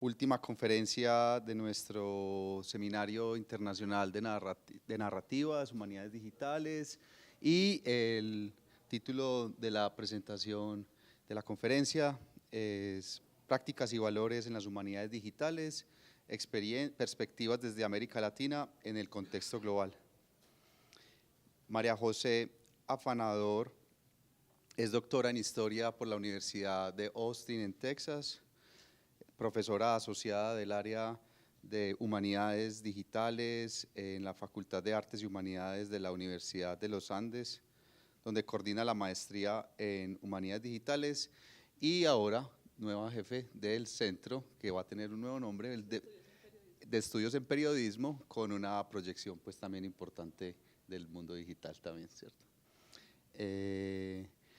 última conferencia de nuestro Seminario Internacional de Narrativas, Humanidades Digitales, y el título de la presentación de la conferencia es Prácticas y Valores en las Humanidades Digitales, Perspectivas desde América Latina en el contexto global. María José Afanador es doctora en Historia por la Universidad de Austin en Texas, profesora asociada del área de Humanidades Digitales en la Facultad de Artes y Humanidades de la Universidad de los Andes, donde coordina la maestría en Humanidades Digitales, y ahora nueva jefe del centro, que va a tener un nuevo nombre, el de Estudios en Periodismo, con una proyección pues también importante del mundo digital también, ¿cierto?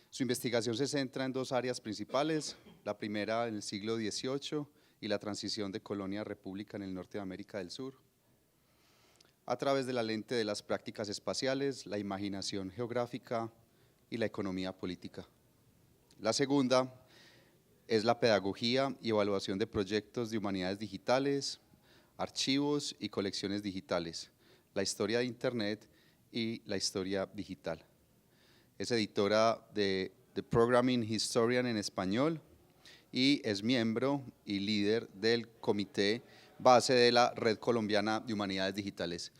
Su investigación se centra en dos áreas principales, la primera en el siglo XVIII y la transición de colonia a república en el norte de América del Sur, a través de la lente de las prácticas espaciales, la imaginación geográfica y la economía política. La segunda es la pedagogía y evaluación de proyectos de humanidades digitales, archivos y colecciones digitales, la historia de Internet y la historia digital. Es editora de The Programming Historian en español y es miembro y líder del comité base de la Red Colombiana de Humanidades Digitales.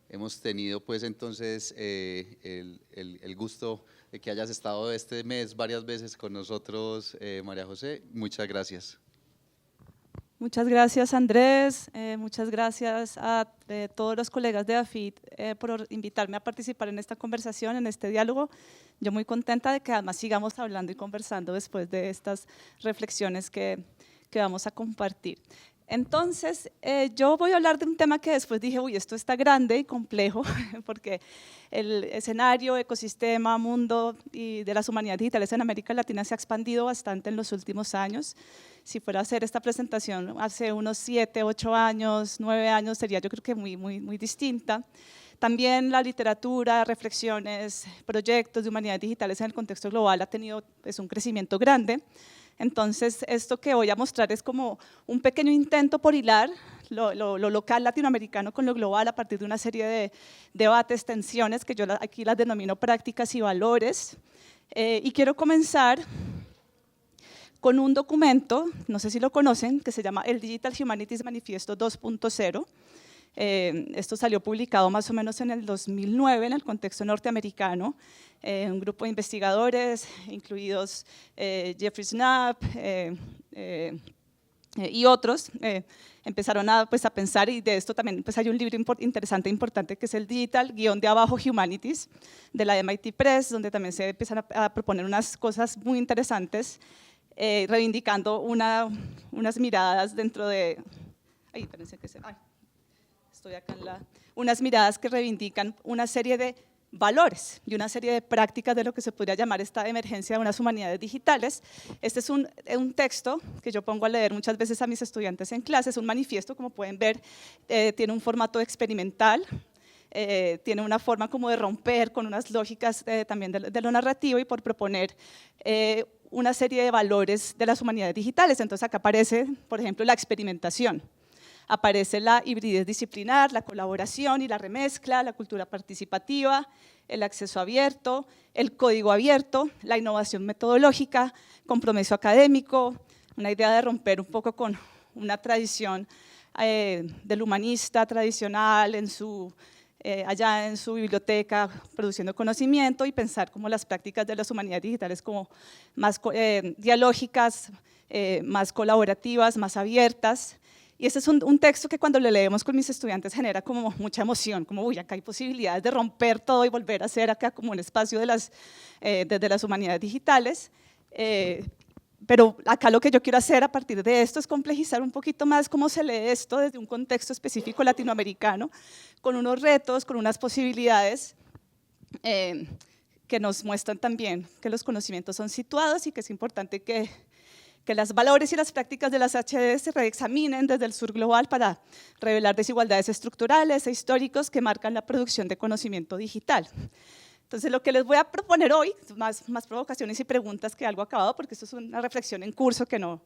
Hemos tenido pues entonces el gusto de que hayas estado este mes varias veces con nosotros, María José. Muchas gracias. Muchas gracias, Andrés. Muchas gracias a todos los colegas de AFIT por invitarme a participar en esta conversación, en este diálogo. Yo muy contenta de que además sigamos hablando y conversando después de estas reflexiones que vamos a compartir. Entonces, yo voy a hablar de un tema que después dije, uy, esto está grande y complejo, porque el escenario, ecosistema, mundo y de las humanidades digitales en América Latina se ha expandido bastante en los últimos años. Si fuera a hacer esta presentación hace unos 7, 8 años, 9 años, sería yo creo que muy distinta. También la literatura, reflexiones, proyectos de humanidades digitales en el contexto global ha tenido un crecimiento grande. Entonces, esto que voy a mostrar es como un pequeño intento por hilar lo local latinoamericano con lo global a partir de una serie de debates, tensiones, que yo aquí las denomino prácticas y valores. Y quiero comenzar con un documento, no sé si lo conocen, que se llama el Digital Humanities Manifiesto 2.0. Esto salió publicado más o menos en el 2009 en el contexto norteamericano. Un grupo de investigadores, incluidos Jeffrey Snapp y otros, empezaron a pensar, y de esto también hay un libro interesante e importante que es el Digital-Humanities de la MIT Press, donde también se empiezan a proponer unas cosas muy interesantes, reivindicando unas miradas dentro de… Ay, espérense que se… Ay, estoy acá en la… Unas miradas que reivindican una serie de valores y una serie de prácticas de lo que se podría llamar esta emergencia de unas humanidades digitales. Este es un texto que yo pongo a leer muchas veces a mis estudiantes en clase, es un manifiesto, como pueden ver, tiene un formato experimental, tiene una forma como de romper con unas lógicas también de lo narrativo y por proponer una serie de valores de las humanidades digitales. Entonces acá aparece, por ejemplo, la experimentación. Aparece la hibridez disciplinar, la colaboración y la remezcla, la cultura participativa, el acceso abierto, el código abierto, la innovación metodológica, compromiso académico, una idea de romper un poco con una tradición del humanista tradicional allá en su biblioteca produciendo conocimiento y pensar como las prácticas de las humanidades digitales como más dialógicas, más colaborativas, más abiertas. Y ese es un texto que cuando lo leemos con mis estudiantes genera como mucha emoción, como uy, acá hay posibilidades de romper todo y volver a ser acá como un espacio desde las humanidades digitales. Pero acá lo que yo quiero hacer a partir de esto es complejizar un poquito más cómo se lee esto desde un contexto específico latinoamericano, con unos retos, con unas posibilidades que nos muestran también que los conocimientos son situados y que es importante que los valores y las prácticas de las HD se reexaminen desde el sur global para revelar desigualdades estructurales e históricos que marcan la producción de conocimiento digital. Entonces, lo que les voy a proponer hoy, más provocaciones y preguntas que algo acabado, porque esto es una reflexión en curso que no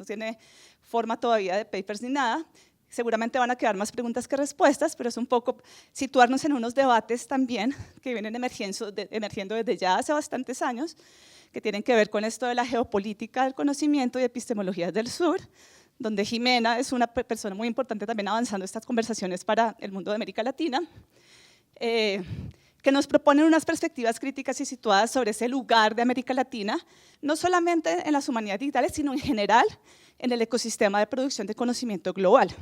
tiene forma todavía de papers ni nada. Seguramente van a quedar más preguntas que respuestas, pero es un poco situarnos en unos debates también que vienen emergiendo desde ya hace bastantes años, que tienen que ver con esto de la geopolítica del conocimiento y epistemologías del sur, donde Jimena es una persona muy importante también avanzando estas conversaciones para el mundo de América Latina, que nos proponen unas perspectivas críticas y situadas sobre ese lugar de América Latina, no solamente en las humanidades digitales, sino en general en el ecosistema de producción de conocimiento global.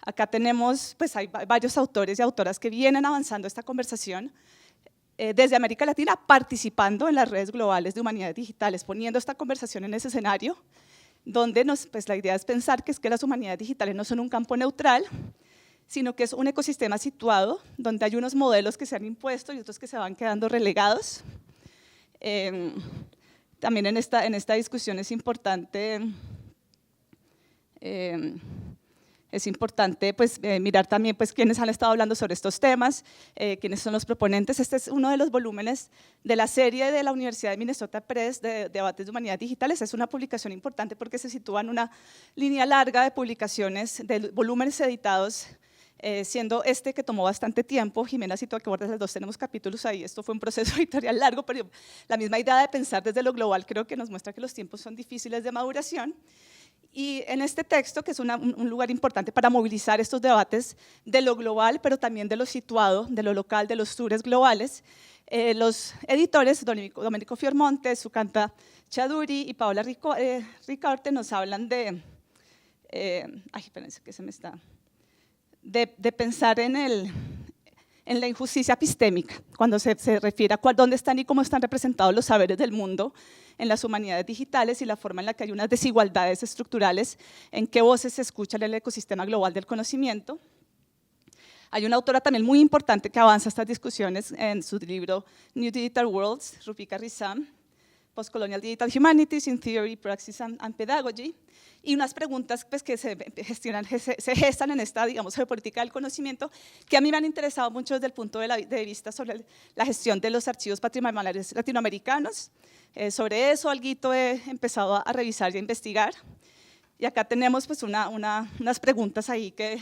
Acá tenemos, pues hay varios autores y autoras que vienen avanzando esta conversación desde América Latina, participando en las redes globales de humanidades digitales, poniendo esta conversación en ese escenario, donde pues la idea es pensar que las humanidades digitales no son un campo neutral, sino que es un ecosistema situado donde hay unos modelos que se han impuesto y otros que se van quedando relegados. También en esta discusión es importante pues, mirar también pues, quiénes han estado hablando sobre estos temas, quiénes son los proponentes. Este es uno de los volúmenes de la serie de la Universidad de Minnesota Press de debates de humanidades digitales. Es una publicación importante porque se sitúa en una línea larga de publicaciones, de volúmenes editados, siendo este que tomó bastante tiempo. Jimena citó que las dos tenemos capítulos ahí, esto fue un proceso editorial largo, pero la misma idea de pensar desde lo global creo que nos muestra que los tiempos son difíciles de maduración. Y en este texto, que es un lugar importante para movilizar estos debates de lo global, pero también de lo situado, de lo local, de los sures globales, los editores, Domenico Fiormonte, Sukanta Chaduri y Paola Ricaurte nos hablan de, espérense que se me está, de pensar en la injusticia epistémica, cuando se refiere a dónde están y cómo están representados los saberes del mundo en las humanidades digitales y la forma en la que hay unas desigualdades estructurales en qué voces se escuchan en el ecosistema global del conocimiento. Hay una autora también muy importante que avanza estas discusiones en su libro New Digital Worlds, Rupika Rizam, Postcolonial Digital Humanities in Theory, Praxis and Pedagogy, y unas preguntas pues, que se gestan en esta, digamos, geopolítica del conocimiento, que a mí me han interesado mucho desde el punto de vista sobre la gestión de los archivos patrimoniales latinoamericanos. Sobre eso alguito he empezado a revisar y a investigar, y acá tenemos pues, unas preguntas ahí que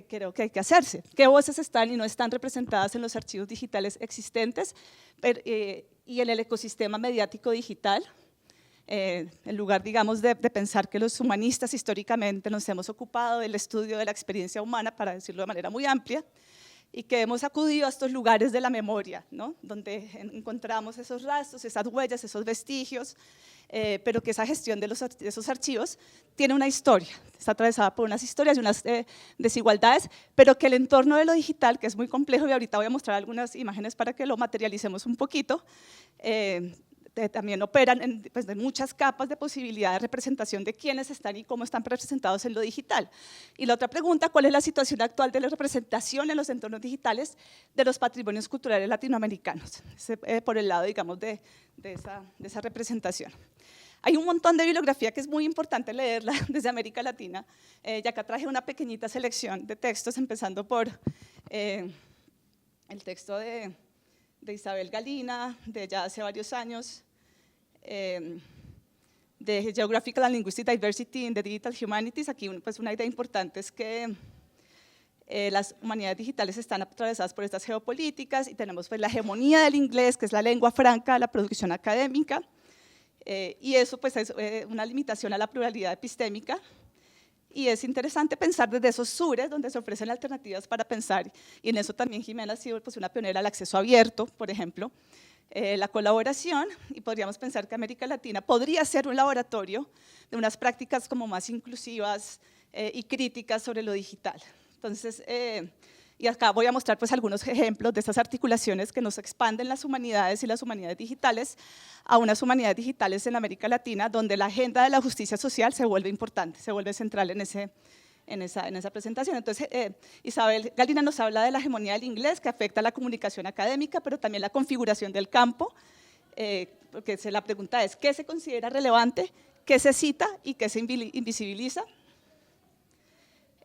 creo que hay que hacerse. ¿Qué voces están y no están representadas en los archivos digitales existentes y en el ecosistema mediático digital? En lugar, digamos, de pensar que los humanistas históricamente nos hemos ocupado del estudio de la experiencia humana, para decirlo de manera muy amplia, y que hemos acudido a estos lugares de la memoria, ¿no? Donde encontramos esos rastros, esas huellas, esos vestigios, pero que esa gestión de esos archivos tiene una historia, está atravesada por unas historias y unas desigualdades, pero que el entorno de lo digital, que es muy complejo, y ahorita voy a mostrar algunas imágenes para que lo materialicemos un poquito, también operan en muchas capas de posibilidad de representación de quiénes están y cómo están representados en lo digital. Y la otra pregunta, ¿cuál es la situación actual de la representación en los entornos digitales de los patrimonios culturales latinoamericanos? Por el lado, digamos, de esa representación. Hay un montón de bibliografía que es muy importante leerla desde América Latina, y acá traje una pequeñita selección de textos, empezando por el texto de Isabel Galina, de ya hace varios años, de Geographical and Linguistic Diversity in the Digital Humanities. Aquí pues una idea importante es que las humanidades digitales están atravesadas por estas geopolíticas y tenemos pues la hegemonía del inglés, que es la lengua franca de la producción académica, y eso pues es una limitación a la pluralidad epistémica. Y es interesante pensar desde esos sures donde se ofrecen alternativas para pensar, y en eso también Jimena ha sido pues, una pionera al acceso abierto, por ejemplo, la colaboración, y podríamos pensar que América Latina podría ser un laboratorio de unas prácticas como más inclusivas y críticas sobre lo digital. Entonces, y acá voy a mostrar pues, algunos ejemplos de estas articulaciones que nos expanden las humanidades y las humanidades digitales a unas humanidades digitales en América Latina, donde la agenda de la justicia social se vuelve importante, se vuelve central en esa presentación. Entonces, Isabel Galina nos habla de la hegemonía del inglés, que afecta a la comunicación académica, pero también la configuración del campo, porque la pregunta es, ¿qué se considera relevante, qué se cita y qué se invisibiliza?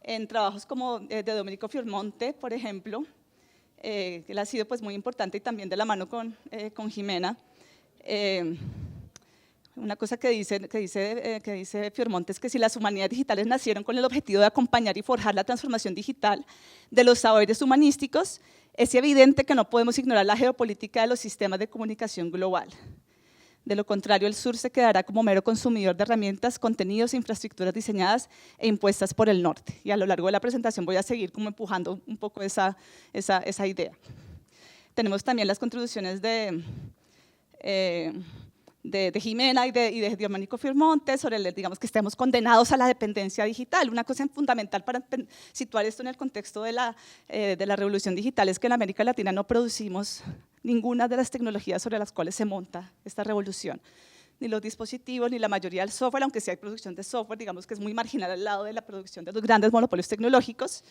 En trabajos como de Domenico Fiormonte, por ejemplo, Él ha sido pues muy importante y también de la mano con Jimena. Una cosa que dice Fiormonte es que si las humanidades digitales nacieron con el objetivo de acompañar y forjar la transformación digital de los saberes humanísticos, es evidente que no podemos ignorar la geopolítica de los sistemas de comunicación global. De lo contrario, el sur se quedará como mero consumidor de herramientas, contenidos e infraestructuras diseñadas e impuestas por el norte. Y a lo largo de la presentación voy a seguir como empujando un poco esa idea. Tenemos también las contribuciones de Jimena y de Domenico Fiormonte sobre, digamos, que estemos condenados a la dependencia digital. Una cosa fundamental para situar esto en el contexto de la revolución digital es que en América Latina no producimos ninguna de las tecnologías sobre las cuales se monta esta revolución. Ni los dispositivos, ni la mayoría del software, aunque sí hay producción de software, digamos que es muy marginal al lado de la producción de los grandes monopolios tecnológicos.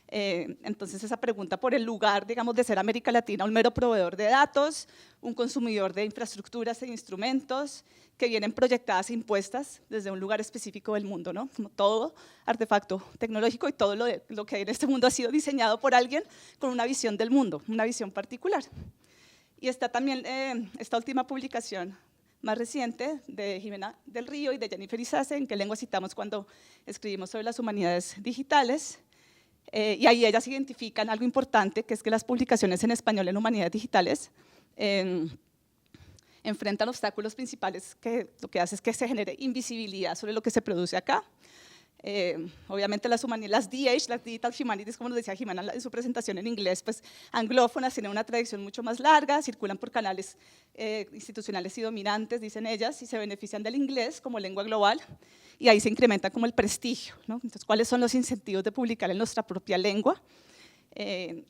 Entonces esa pregunta por el lugar, digamos, de ser América Latina un mero proveedor de datos, un consumidor de infraestructuras e instrumentos que vienen proyectadas e impuestas desde un lugar específico del mundo, ¿no? Como todo artefacto tecnológico y todo lo que hay en este mundo ha sido diseñado por alguien con una visión del mundo, una visión particular. Y está también esta última publicación más reciente de Jimena del Río y de Jennifer Isace, en qué lengua citamos cuando escribimos sobre las humanidades digitales. Y ahí ellas identifican algo importante, que es que las publicaciones en español en humanidades digitales enfrentan obstáculos principales que lo que hace es que se genere invisibilidad sobre lo que se produce acá. Obviamente las DH, las Digital Humanities, como nos decía Jimena en su presentación en inglés, pues anglófonas, tienen una tradición mucho más larga, circulan por canales institucionales y dominantes, dicen ellas, y se benefician del inglés como lengua global, y ahí se incrementa como el prestigio, ¿no? Entonces, ¿cuáles son los incentivos de publicar en nuestra propia lengua?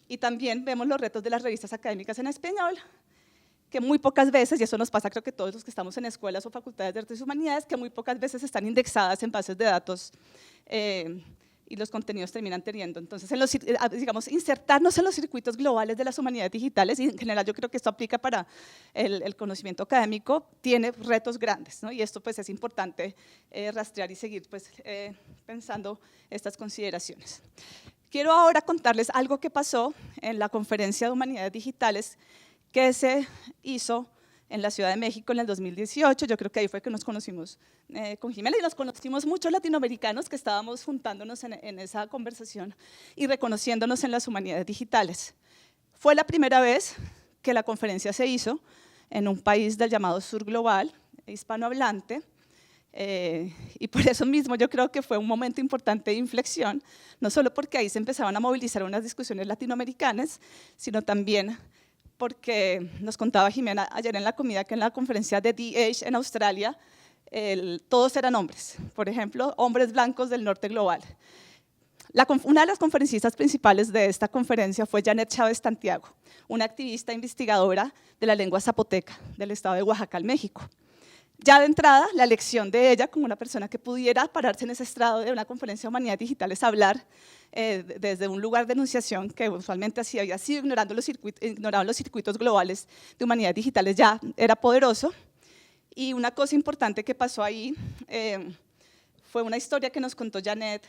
Y también vemos los retos de las revistas académicas en español, que muy pocas veces, y eso nos pasa creo que todos los que estamos en escuelas o facultades de artes y humanidades, que muy pocas veces están indexadas en bases de datos y los contenidos terminan teniendo. Entonces, digamos, insertarnos en los circuitos globales de las humanidades digitales, y en general yo creo que esto aplica para el conocimiento académico, tiene retos grandes, ¿no? Y esto pues es importante rastrear y seguir pues, pensando estas consideraciones. Quiero ahora contarles algo que pasó en la conferencia de humanidades digitales que se hizo en la Ciudad de México en el 2018, yo creo que ahí fue que nos conocimos con Jimena y nos conocimos muchos latinoamericanos que estábamos juntándonos en esa conversación y reconociéndonos en las humanidades digitales. Fue la primera vez que la conferencia se hizo en un país del llamado sur global, hispanohablante, y por eso mismo yo creo que fue un momento importante de inflexión, no solo porque ahí se empezaban a movilizar unas discusiones latinoamericanas, sino también porque nos contaba Jimena ayer en la comida que en la conferencia de DH en Australia todos eran hombres, por ejemplo, hombres blancos del norte global. Una de las conferencistas principales de esta conferencia fue Janet Chávez Santiago, una activista investigadora de la lengua zapoteca del estado de Oaxaca, México. Ya de entrada, la elección de ella como una persona que pudiera pararse en ese estrado de una conferencia de humanidades digitales a hablar desde un lugar de enunciación que usualmente así había sido ignorando los circuitos globales de humanidades digitales ya era poderoso. Y una cosa importante que pasó ahí fue una historia que nos contó Janet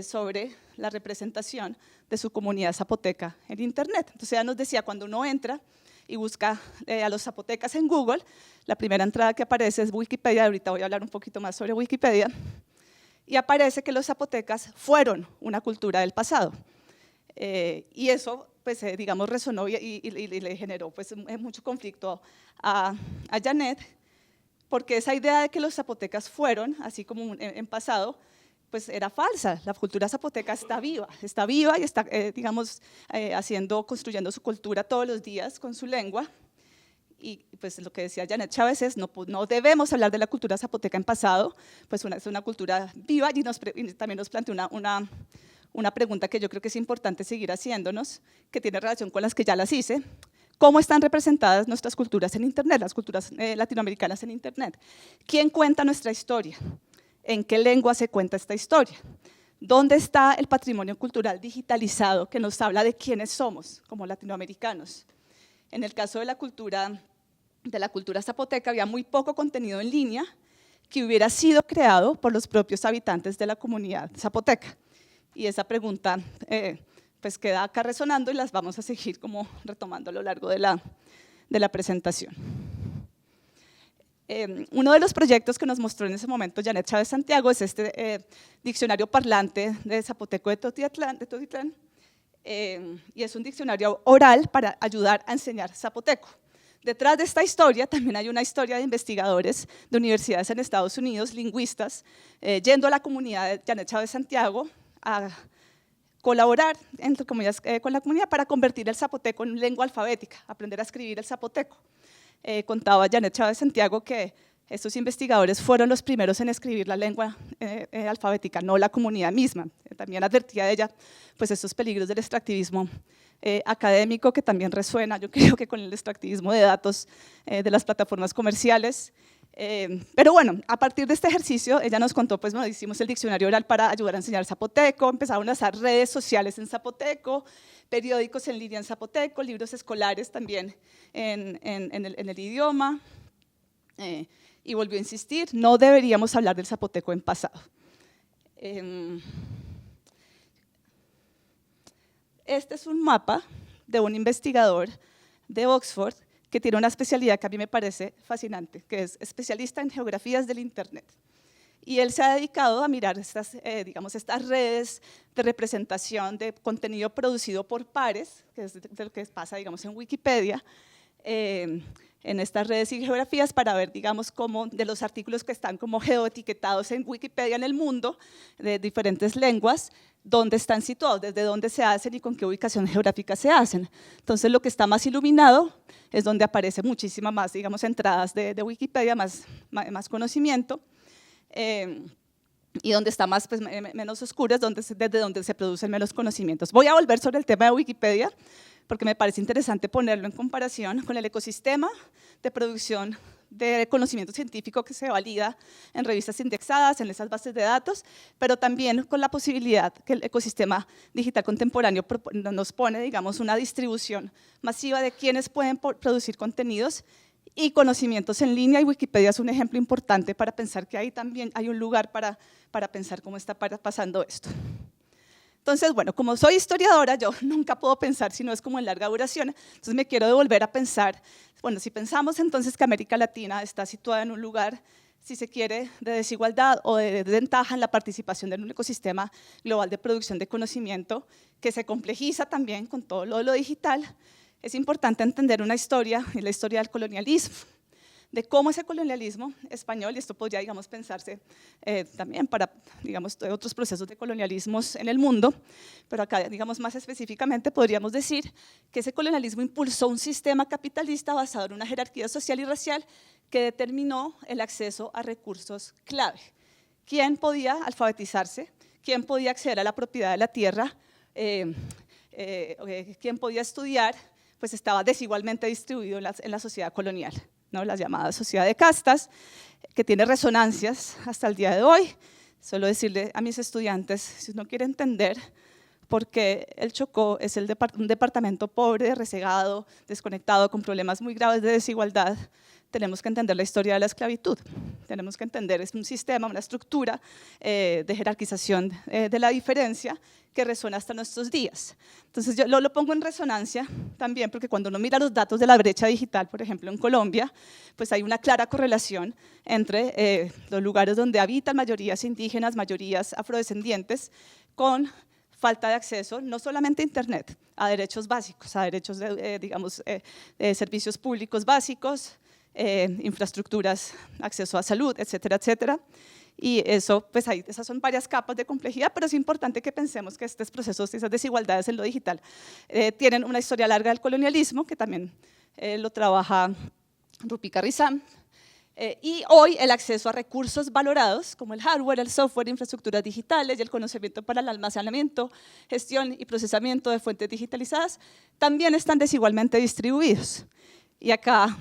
sobre la representación de su comunidad zapoteca en Internet. Entonces ella nos decía, cuando uno entra y busca a los zapotecas en Google, la primera entrada que aparece es Wikipedia, ahorita voy a hablar un poquito más sobre Wikipedia, y aparece que los zapotecas fueron una cultura del pasado. Y eso, pues, digamos, resonó y le generó pues, mucho conflicto a Janet, porque esa idea de que los zapotecas fueron, así como en pasado, pues era falsa. La cultura zapoteca está viva y está, digamos, construyendo su cultura todos los días con su lengua. Y pues lo que decía Janet Chávez es, no debemos hablar de la cultura zapoteca en pasado, pues es una cultura viva, y también nos plantea una pregunta que yo creo que es importante seguir haciéndonos, que tiene relación con las que ya las hice. ¿Cómo están representadas nuestras culturas en Internet, las culturas latinoamericanas en Internet? ¿Quién cuenta nuestra historia? ¿En qué lengua se cuenta esta historia? ¿Dónde está el patrimonio cultural digitalizado que nos habla de quiénes somos como latinoamericanos? En el caso de la cultura zapoteca había muy poco contenido en línea que hubiera sido creado por los propios habitantes de la comunidad zapoteca. Y esa pregunta pues queda acá resonando y las vamos a seguir como retomando a lo largo de la presentación. Uno de los proyectos que nos mostró en ese momento Janet Chávez Santiago es este diccionario parlante de zapoteco de Totitlán, y es un diccionario oral para ayudar a enseñar zapoteco. Detrás de esta historia también hay una historia de investigadores de universidades en Estados Unidos, lingüistas, yendo a la comunidad de Janet Chávez Santiago a colaborar entre comillas, con la comunidad para convertir el zapoteco en lengua alfabética, aprender a escribir el zapoteco. Contaba Janet Chávez Santiago que estos investigadores fueron los primeros en escribir la lengua alfabética, no la comunidad misma. También advertía de ella pues, estos peligros del extractivismo académico que también resuena, yo creo que con el extractivismo de datos de las plataformas comerciales. Pero bueno, a partir de este ejercicio, ella nos contó, pues bueno, hicimos el diccionario oral para ayudar a enseñar zapoteco, empezaron a hacer redes sociales en zapoteco, periódicos en línea en zapoteco, libros escolares también en el idioma, y volvió a insistir, no deberíamos hablar del zapoteco en pasado. Este es un mapa de un investigador de Oxford que tiene una especialidad que a mí me parece fascinante, que es especialista en geografías del Internet. Y él se ha dedicado a mirar estas redes de representación de contenido producido por pares, que es de lo que pasa digamos, en Wikipedia, en estas redes y geografías para ver, digamos, cómo de los artículos que están como geoetiquetados en Wikipedia en el mundo, de diferentes lenguas, dónde están situados, desde dónde se hacen y con qué ubicación geográfica se hacen. Entonces, lo que está más iluminado es donde aparece muchísima más, digamos, entradas de Wikipedia, más conocimiento, y donde está más, pues, menos oscuro es desde donde se producen menos conocimientos. Voy a volver sobre el tema de Wikipedia, porque me parece interesante ponerlo en comparación con el ecosistema de producción de conocimiento científico que se valida en revistas indexadas, en esas bases de datos, pero también con la posibilidad que el ecosistema digital contemporáneo nos pone, digamos, una distribución masiva de quienes pueden producir contenidos y conocimientos en línea, y Wikipedia es un ejemplo importante para pensar que ahí también hay un lugar para pensar cómo está pasando esto. Entonces, bueno, como soy historiadora, yo nunca puedo pensar si no es como en larga duración, entonces me quiero devolver a pensar, bueno, si pensamos entonces que América Latina está situada en un lugar, si se quiere, de desigualdad o de desventaja en la participación en un ecosistema global de producción de conocimiento, que se complejiza también con todo lo digital, es importante entender una historia, y la historia del colonialismo, de cómo ese colonialismo español, y esto podría, digamos, pensarse también para, digamos, otros procesos de colonialismos en el mundo, pero acá, digamos, más específicamente podríamos decir que ese colonialismo impulsó un sistema capitalista basado en una jerarquía social y racial que determinó el acceso a recursos clave. ¿Quién podía alfabetizarse? ¿Quién podía acceder a la propiedad de la tierra? ¿Quién podía estudiar? Pues estaba desigualmente distribuido en la sociedad colonial, ¿no? La llamada sociedad de castas, que tiene resonancias hasta el día de hoy. Solo decirle a mis estudiantes, si uno quiere entender por qué el Chocó es un departamento pobre, rezagado, desconectado, con problemas muy graves de desigualdad, tenemos que entender la historia de la esclavitud. Tenemos que entender, es un sistema, una estructura de jerarquización de la diferencia que resuena hasta nuestros días. Entonces yo lo pongo en resonancia también porque cuando uno mira los datos de la brecha digital, por ejemplo en Colombia, pues hay una clara correlación entre los lugares donde habitan mayorías indígenas, mayorías afrodescendientes, con falta de acceso, no solamente a Internet, a derechos básicos, a derechos de servicios públicos básicos, infraestructuras, acceso a salud, etcétera, etcétera. Y eso, pues esas son varias capas de complejidad, pero es importante que pensemos que estos procesos, esas desigualdades en lo digital, tienen una historia larga del colonialismo, que también lo trabaja Rupika Rizam. Y hoy el acceso a recursos valorados, como el hardware, el software, infraestructuras digitales y el conocimiento para el almacenamiento, gestión y procesamiento de fuentes digitalizadas, también están desigualmente distribuidos. Y acá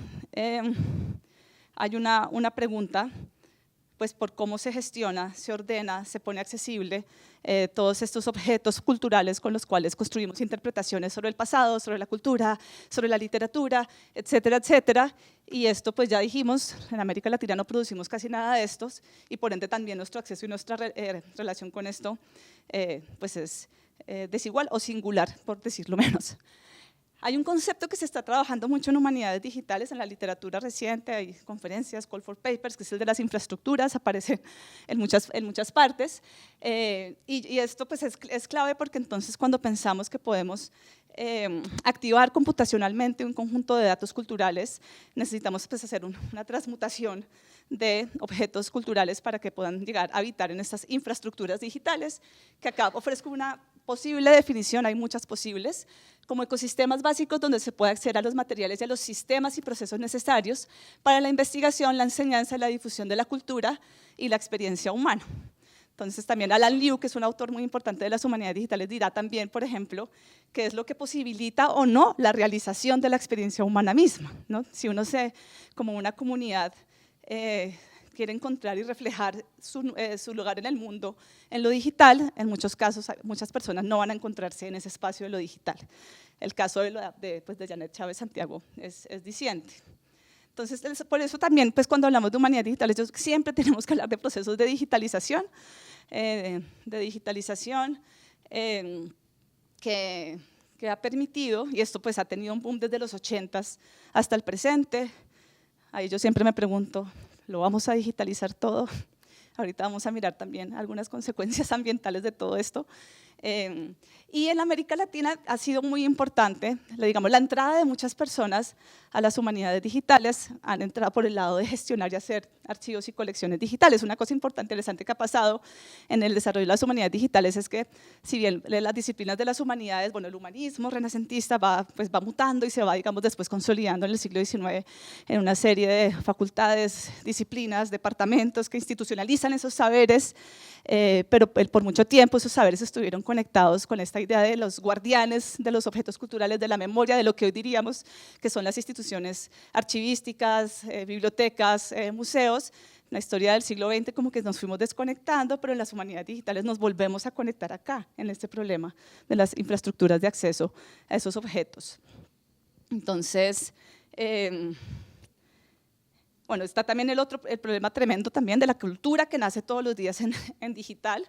hay una pregunta, pues por cómo se gestiona, se ordena, se pone accesible todos estos objetos culturales con los cuales construimos interpretaciones sobre el pasado, sobre la cultura, sobre la literatura, etcétera, etcétera. Y esto, pues ya dijimos, en América Latina no producimos casi nada de estos y por ende también nuestro acceso y nuestra relación con esto pues es desigual o singular, por decirlo menos. Hay un concepto que se está trabajando mucho en humanidades digitales, en la literatura reciente, hay conferencias, call for papers, que es el de las infraestructuras, aparece en muchas partes, y esto pues es clave porque entonces cuando pensamos que podemos activar computacionalmente un conjunto de datos culturales, necesitamos pues hacer una transmutación de objetos culturales para que puedan llegar a habitar en estas infraestructuras digitales, que acá ofrezco una posible definición, hay muchas posibles, como ecosistemas básicos donde se puede acceder a los materiales y a los sistemas y procesos necesarios para la investigación, la enseñanza, la difusión de la cultura y la experiencia humana. Entonces también Alan Liu, que es un autor muy importante de las humanidades digitales, dirá también, por ejemplo, qué es lo que posibilita o no la realización de la experiencia humana misma, ¿no? Si uno como una comunidad quiere encontrar y reflejar su lugar en el mundo, en lo digital, en muchos casos muchas personas no van a encontrarse en ese espacio de lo digital. El caso de Janet Chávez Santiago es diciente. Entonces, por eso también, pues, cuando hablamos de humanidades digitales, siempre tenemos que hablar de procesos de digitalización, que ha permitido, y esto pues ha tenido un boom desde los 80s hasta el presente. Ahí yo siempre me pregunto, ¿lo vamos a digitalizar todo? Ahorita vamos a mirar también algunas consecuencias ambientales de todo esto. Y en América Latina ha sido muy importante, digamos, la entrada de muchas personas a las humanidades digitales, han entrado por el lado de gestionar y hacer archivos y colecciones digitales. Una cosa importante, interesante que ha pasado en el desarrollo de las humanidades digitales es que, si bien las disciplinas de las humanidades, bueno, el humanismo renacentista va mutando y se va, digamos, después consolidando en el siglo XIX en una serie de facultades, disciplinas, departamentos que institucionalizan esos saberes, pero por mucho tiempo esos saberes estuvieron conectados con esta idea de los guardianes de los objetos culturales, de la memoria, de lo que hoy diríamos que son las instituciones archivísticas, bibliotecas, museos. En la historia del siglo XX como que nos fuimos desconectando, pero en las humanidades digitales nos volvemos a conectar acá, en este problema de las infraestructuras de acceso a esos objetos. Entonces, bueno, está también el problema tremendo también de la cultura que nace todos los días en digital,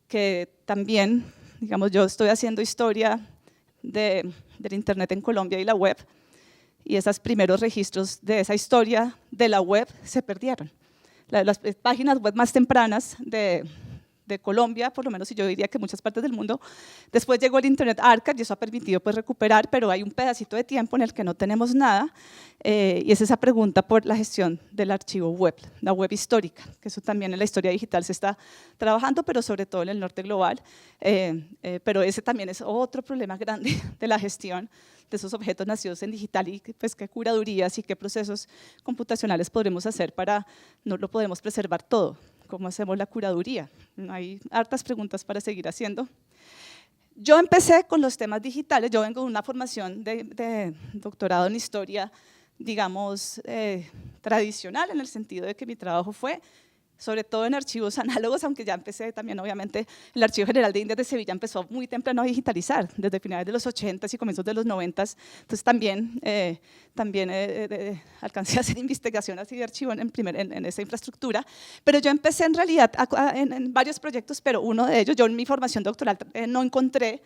que también, digamos, yo estoy haciendo historia del Internet en Colombia y la web, y esos primeros registros de esa historia de la web se perdieron. Las páginas web más tempranas de Colombia, por lo menos, y yo diría que muchas partes del mundo, después llegó el Internet Archive y eso ha permitido pues recuperar, pero hay un pedacito de tiempo en el que no tenemos nada, y es esa pregunta por la gestión del archivo web, la web histórica, que eso también en la historia digital se está trabajando, pero sobre todo en el norte global, pero ese también es otro problema grande de la gestión de esos objetos nacidos en digital, y pues qué curadurías y qué procesos computacionales podremos hacer para, no lo podemos preservar todo. ¿Cómo hacemos la curaduría? Hay hartas preguntas para seguir haciendo. Yo empecé con los temas digitales, yo vengo de una formación de doctorado en historia, digamos, tradicional, en el sentido de que mi trabajo fue sobre todo en archivos análogos, aunque ya empecé también, obviamente, el Archivo General de Indias de Sevilla empezó muy temprano a digitalizar, desde finales de los 80s y comienzos de los 90s, entonces también alcancé a hacer investigación así de archivo en esa infraestructura, pero yo empecé en realidad en varios proyectos, pero uno de ellos, yo en mi formación doctoral no encontré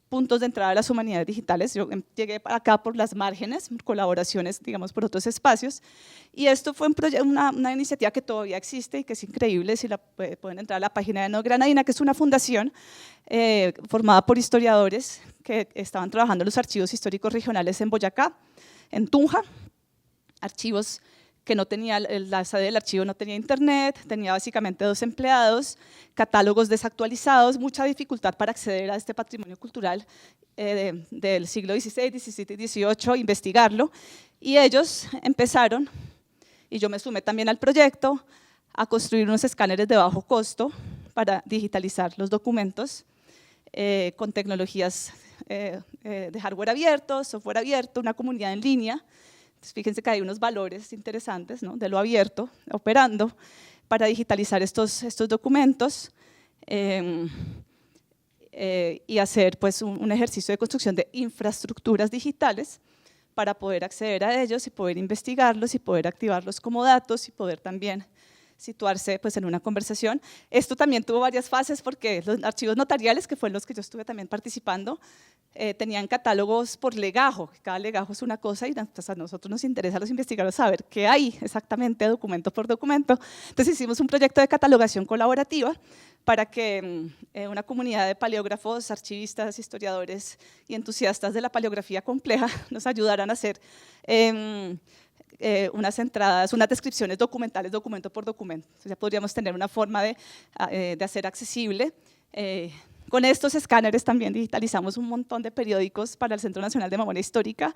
puntos de entrada a las humanidades digitales, yo llegué para acá por las márgenes, colaboraciones, digamos, por otros espacios, y esto fue una iniciativa que todavía existe y que es increíble, si pueden entrar a la página de No Granadina, que es una fundación formada por historiadores que estaban trabajando en los archivos históricos regionales en Boyacá, en Tunja, archivos que no tenía, la sede del archivo no tenía internet, tenía básicamente 2 empleados, catálogos desactualizados, mucha dificultad para acceder a este patrimonio cultural del siglo XVI, XVII y XVIII, investigarlo, y ellos empezaron, y yo me sumé también al proyecto, a construir unos escáneres de bajo costo para digitalizar los documentos con tecnologías de hardware abierto, software abierto, una comunidad en línea. Fíjense que hay unos valores interesantes, ¿no?, de lo abierto, operando para digitalizar estos documentos y hacer pues, un ejercicio de construcción de infraestructuras digitales para poder acceder a ellos y poder investigarlos y poder activarlos como datos y poder también situarse pues, en una conversación. Esto también tuvo varias fases porque los archivos notariales, que fue en los que yo estuve también participando, tenían catálogos por legajo. Cada legajo es una cosa y pues, a nosotros nos interesa a los investigadores saber qué hay exactamente documento por documento. Entonces hicimos un proyecto de catalogación colaborativa para que una comunidad de paleógrafos, archivistas, historiadores y entusiastas de la paleografía compleja nos ayudaran a hacer unas entradas, unas descripciones documentales, documento por documento. Entonces ya podríamos tener una forma de hacer accesible. Con estos escáneres también digitalizamos un montón de periódicos para el Centro Nacional de Memoria Histórica.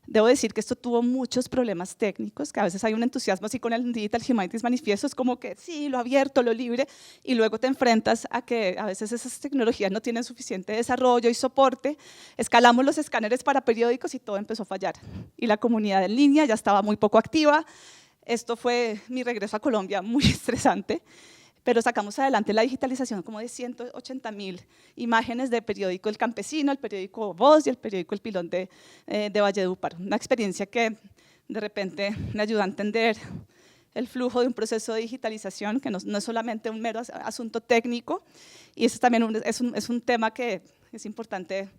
Debo decir que esto tuvo muchos problemas técnicos, que a veces hay un entusiasmo así con el Digital Humanities Manifiesto, es como que sí, lo abierto, lo libre, y luego te enfrentas a que a veces esas tecnologías no tienen suficiente desarrollo y soporte. Escalamos los escáneres para periódicos y todo empezó a fallar. Y la comunidad en línea ya estaba muy poco activa. Esto fue mi regreso a Colombia muy estresante. Pero sacamos adelante la digitalización como de 180.000 imágenes de periódico El Campesino, el periódico Voz y el periódico El Pilón de Valledupar. Una experiencia que de repente me ayudó a entender el flujo de un proceso de digitalización que no es solamente un mero asunto técnico, y eso también es un tema que es importante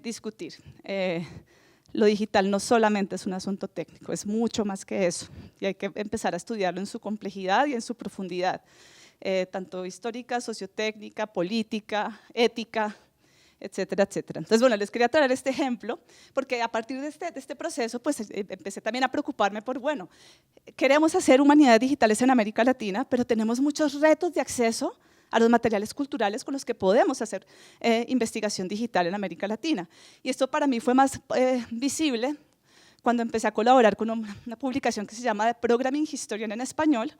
discutir. Lo digital no solamente es un asunto técnico, es mucho más que eso, y hay que empezar a estudiarlo en su complejidad y en su profundidad, tanto histórica, sociotécnica, política, ética, etcétera, etcétera. Entonces, bueno, les quería traer este ejemplo, porque a partir de este proceso, pues empecé también a preocuparme por, bueno, queremos hacer humanidades digitales en América Latina, pero tenemos muchos retos de acceso a los materiales culturales con los que podemos hacer investigación digital en América Latina. Y esto para mí fue más visible cuando empecé a colaborar con una publicación que se llama The Programming Historian en español.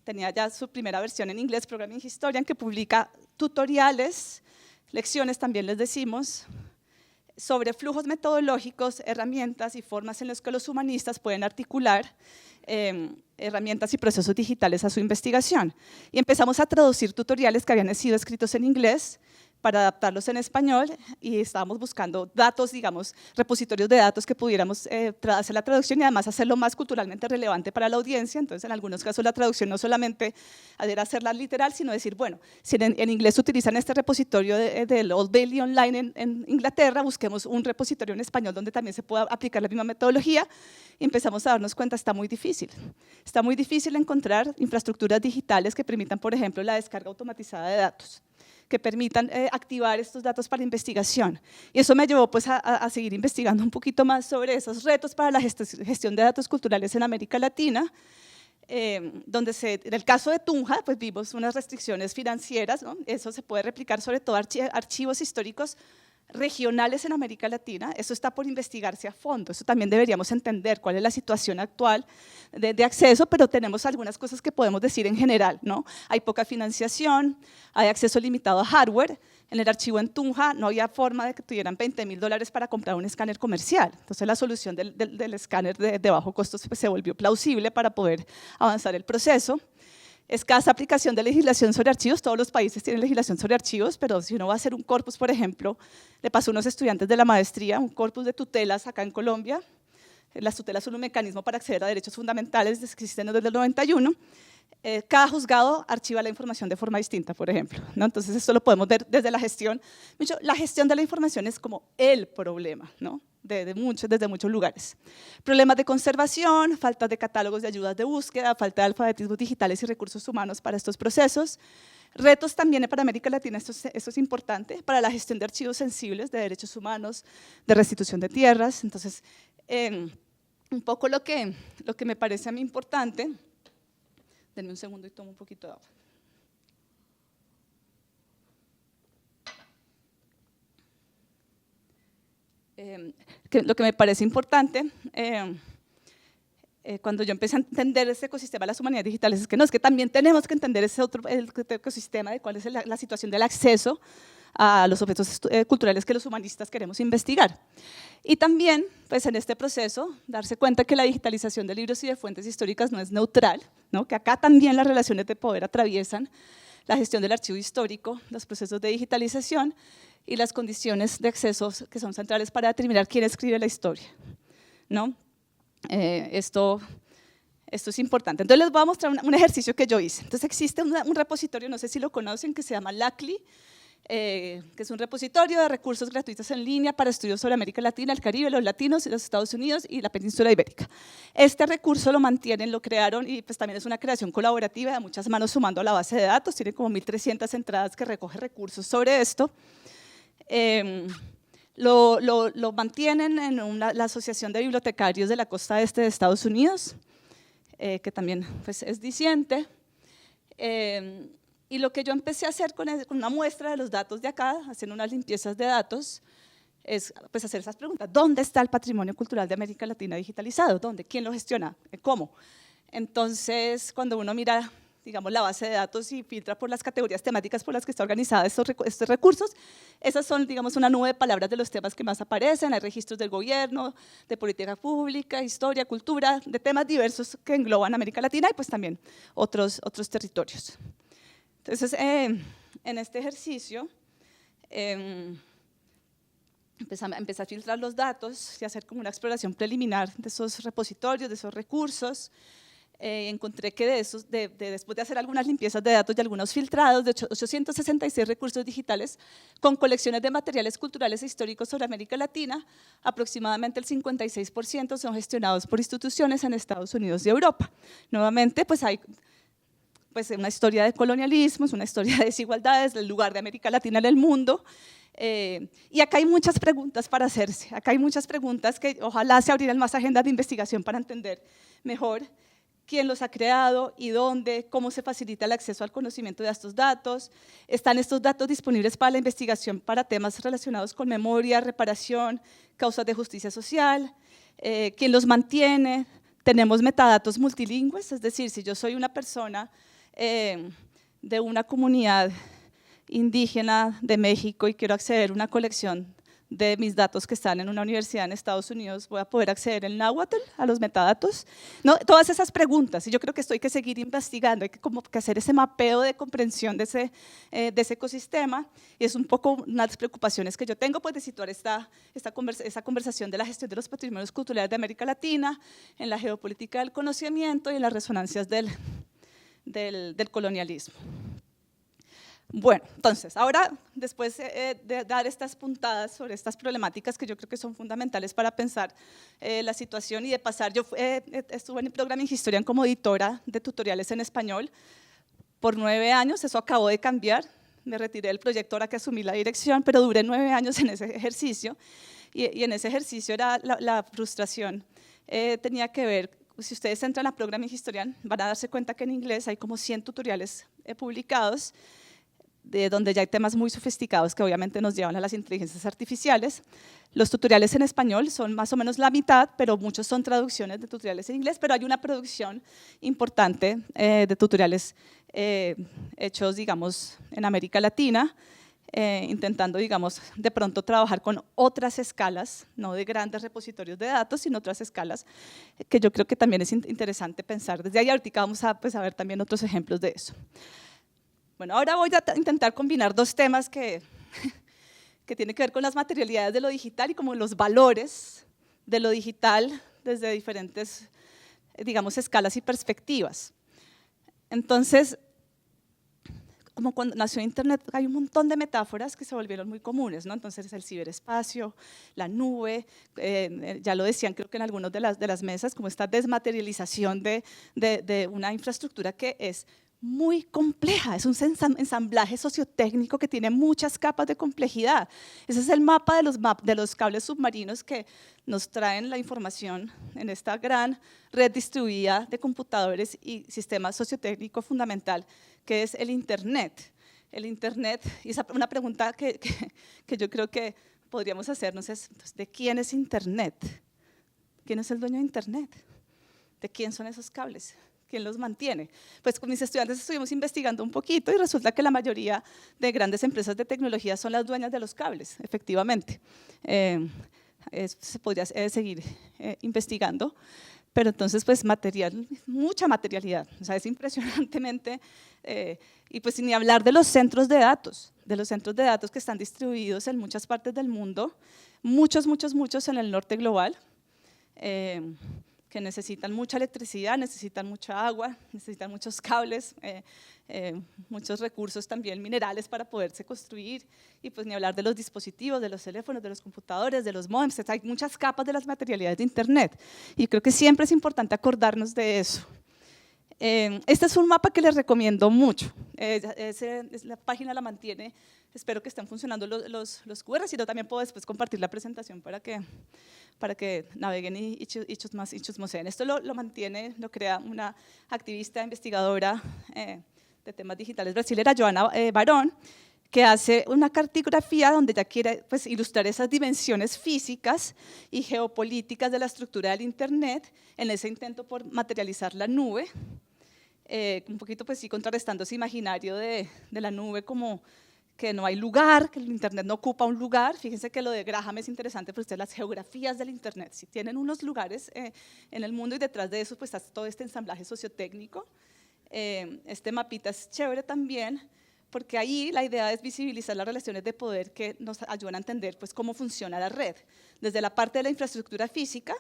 Tenía ya su primera versión en inglés, Programming Historian, que publica tutoriales, lecciones también les decimos, sobre flujos metodológicos, herramientas y formas en las que los humanistas pueden articular herramientas y procesos digitales a su investigación. Y empezamos a traducir tutoriales que habían sido escritos en inglés para adaptarlos en español, y estábamos buscando datos, digamos, repositorios de datos que pudiéramos hacer la traducción y además hacerlo más culturalmente relevante para la audiencia. Entonces, en algunos casos la traducción no solamente era hacerla literal, sino decir, bueno, si en inglés utilizan este repositorio del Old Bailey Online en Inglaterra, busquemos un repositorio en español donde también se pueda aplicar la misma metodología, y empezamos a darnos cuenta, está muy difícil encontrar infraestructuras digitales que permitan, por ejemplo, la descarga automatizada de datos, que permitan activar estos datos para investigación. Y eso me llevó pues, a seguir investigando un poquito más sobre esos retos para la gestión de datos culturales en América Latina, donde en el caso de Tunja pues, vimos unas restricciones financieras, ¿no? Eso se puede replicar sobre todo archivos históricos regionales en América Latina. Eso está por investigarse a fondo, eso también deberíamos entender cuál es la situación actual de acceso, pero tenemos algunas cosas que podemos decir en general, ¿no? Hay poca financiación, hay acceso limitado a hardware. En el archivo en Tunja no había forma de que tuvieran $20.000 para comprar un escáner comercial, entonces la solución del escáner de bajo costo pues, se volvió plausible para poder avanzar el proceso. Escasa aplicación de legislación sobre archivos, todos los países tienen legislación sobre archivos, pero si uno va a hacer un corpus, por ejemplo, le pasó a unos estudiantes de la maestría, un corpus de tutelas acá en Colombia. Las tutelas son un mecanismo para acceder a derechos fundamentales que existen desde el 91. Cada juzgado archiva la información de forma distinta, por ejemplo, ¿no? Entonces esto lo podemos ver desde la gestión. La gestión de la información es como el problema, ¿no? Desde muchos lugares. Problemas de conservación, falta de catálogos de ayudas de búsqueda, falta de alfabetismos digitales y recursos humanos para estos procesos. Retos también para América Latina, esto es importante, para la gestión de archivos sensibles, de derechos humanos, de restitución de tierras. Entonces, un poco lo que me parece a mí importante. Denme un segundo y tomo un poquito de agua. Lo que me parece importante cuando yo empecé a entender ese ecosistema de las humanidades digitales es que también tenemos que entender ese otro ecosistema de cuál es la situación del acceso a los objetos culturales que los humanistas queremos investigar. Y también, pues en este proceso, darse cuenta que la digitalización de libros y de fuentes históricas no es neutral, ¿no? Que acá también las relaciones de poder atraviesan la gestión del archivo histórico, los procesos de digitalización y las condiciones de acceso que son centrales para determinar quién escribe la historia, ¿no? Esto Esto es importante. Entonces les voy a mostrar un ejercicio que yo hice. Entonces existe un repositorio, no sé si lo conocen, que se llama LACLI, que es un repositorio de recursos gratuitos en línea para estudios sobre América Latina, el Caribe, los latinos, los Estados Unidos y la península ibérica. Este recurso lo mantienen, lo crearon y pues también es una creación colaborativa de muchas manos sumando a la base de datos, tiene como 1.300 entradas que recoge recursos sobre esto. Lo mantienen en la Asociación de Bibliotecarios de la Costa Este de Estados Unidos, que también pues, es diciente. Y lo que yo empecé a hacer con una muestra de los datos de acá, haciendo unas limpiezas de datos, es pues, hacer esas preguntas. ¿Dónde está el patrimonio cultural de América Latina digitalizado? ¿Dónde? ¿Quién lo gestiona? ¿Cómo? Entonces, cuando uno mira, digamos, la base de datos y filtra por las categorías temáticas por las que está organizada estos recursos, esas son, digamos, una nube de palabras de los temas que más aparecen. Hay registros del gobierno, de política pública, historia, cultura, de temas diversos que engloban América Latina y pues también otros territorios. Entonces, en este ejercicio, empecé a filtrar los datos y hacer como una exploración preliminar de esos repositorios, de esos recursos. Encontré que después de hacer algunas limpiezas de datos y algunos filtrados, de 866 recursos digitales con colecciones de materiales culturales e históricos sobre América Latina, aproximadamente el 56% son gestionados por instituciones en Estados Unidos y Europa. Nuevamente, pues hay una historia de colonialismo, es una historia de desigualdades, el lugar de América Latina en el mundo. Y acá hay muchas preguntas para hacerse, acá hay muchas preguntas que ojalá se abrieran más agendas de investigación para entender mejor quién los ha creado y dónde, cómo se facilita el acceso al conocimiento de estos datos. ¿Están estos datos disponibles para la investigación para temas relacionados con memoria, reparación, causas de justicia social? ¿Quién los mantiene? ¿Tenemos metadatos multilingües? Es decir, si yo soy una persona de una comunidad indígena de México y quiero acceder a una colección de mis datos que están en una universidad en Estados Unidos, ¿voy a poder acceder en náhuatl a los metadatos? No, todas esas preguntas, y yo creo que esto hay que seguir investigando, hay que, como que hacer ese mapeo de comprensión de ese ecosistema, y es un poco una de las preocupaciones que yo tengo, pues de situar esta conversación de la gestión de los patrimonios culturales de América Latina, en la geopolítica del conocimiento y en las resonancias del colonialismo. Bueno, entonces, ahora, después de dar estas puntadas sobre estas problemáticas que yo creo que son fundamentales para pensar la situación y de pasar, yo estuve en el Programming Historian como editora de tutoriales en español por 9 años, eso acabó de cambiar, me retiré del proyecto ahora que asumí la dirección, pero duré 9 años en ese ejercicio, y en ese ejercicio era la frustración, tenía que ver, si ustedes entran a Programming Historian, van a darse cuenta que en inglés hay como 100 tutoriales publicados, de donde ya hay temas muy sofisticados que obviamente nos llevan a las inteligencias artificiales. Los tutoriales en español son más o menos la mitad, pero muchos son traducciones de tutoriales en inglés, pero hay una producción importante de tutoriales hechos, digamos, en América Latina, intentando, digamos, de pronto trabajar con otras escalas, no de grandes repositorios de datos, sino otras escalas, que yo creo que también es interesante pensar. Desde ahí ahorita vamos a ver también otros ejemplos de eso. Bueno, ahora voy a intentar combinar dos temas que tienen que ver con las materialidades de lo digital y como los valores de lo digital desde diferentes, digamos, escalas y perspectivas. Entonces, como cuando nació Internet, hay un montón de metáforas que se volvieron muy comunes, ¿no? Entonces, el ciberespacio, la nube, ya lo decían creo que en algunas de las mesas, como esta desmaterialización de una infraestructura que es muy compleja, es un ensamblaje sociotécnico que tiene muchas capas de complejidad. Ese es el mapa de los cables submarinos que nos traen la información en esta gran red distribuida de computadores y sistema sociotécnico fundamental, que es el Internet. El Internet, y es una pregunta que yo creo que podríamos hacernos es, ¿de quién es Internet? ¿Quién es el dueño de Internet? ¿De quién son esos cables? ¿Quién los mantiene? Pues con mis estudiantes estuvimos investigando un poquito y resulta que la mayoría de grandes empresas de tecnología son las dueñas de los cables, efectivamente. Se podría seguir investigando, pero entonces pues mucha materialidad, o sea, es impresionantemente, y pues ni hablar de los centros de datos que están distribuidos en muchas partes del mundo, muchos en el norte global, que necesitan mucha electricidad, necesitan mucha agua, necesitan muchos cables, muchos recursos también minerales para poderse construir, y pues ni hablar de los dispositivos, de los teléfonos, de los computadores, de los módems. Hay muchas capas de las materialidades de Internet, y creo que siempre es importante acordarnos de eso. Este es un mapa que les recomiendo mucho. La página la mantiene, espero que estén funcionando los QR, si no también puedo después compartir la presentación para que naveguen y chusmoseen. Esto lo mantiene, lo crea una activista, investigadora de temas digitales brasilera, Joana Barón, que hace una cartografía donde ella quiere pues, ilustrar esas dimensiones físicas y geopolíticas de la estructura del Internet en ese intento por materializar la nube, un poquito pues sí contrarrestando ese imaginario de la nube como que no hay lugar, que el Internet no ocupa un lugar. Fíjense que lo de Graham es interesante, porque las geografías del Internet, si tienen unos lugares en el mundo, y detrás de eso pues está todo este ensamblaje sociotécnico. Este mapita es chévere también, porque ahí la idea es visibilizar las relaciones de poder que nos ayudan a entender pues, cómo funciona la red, desde la parte de la infraestructura física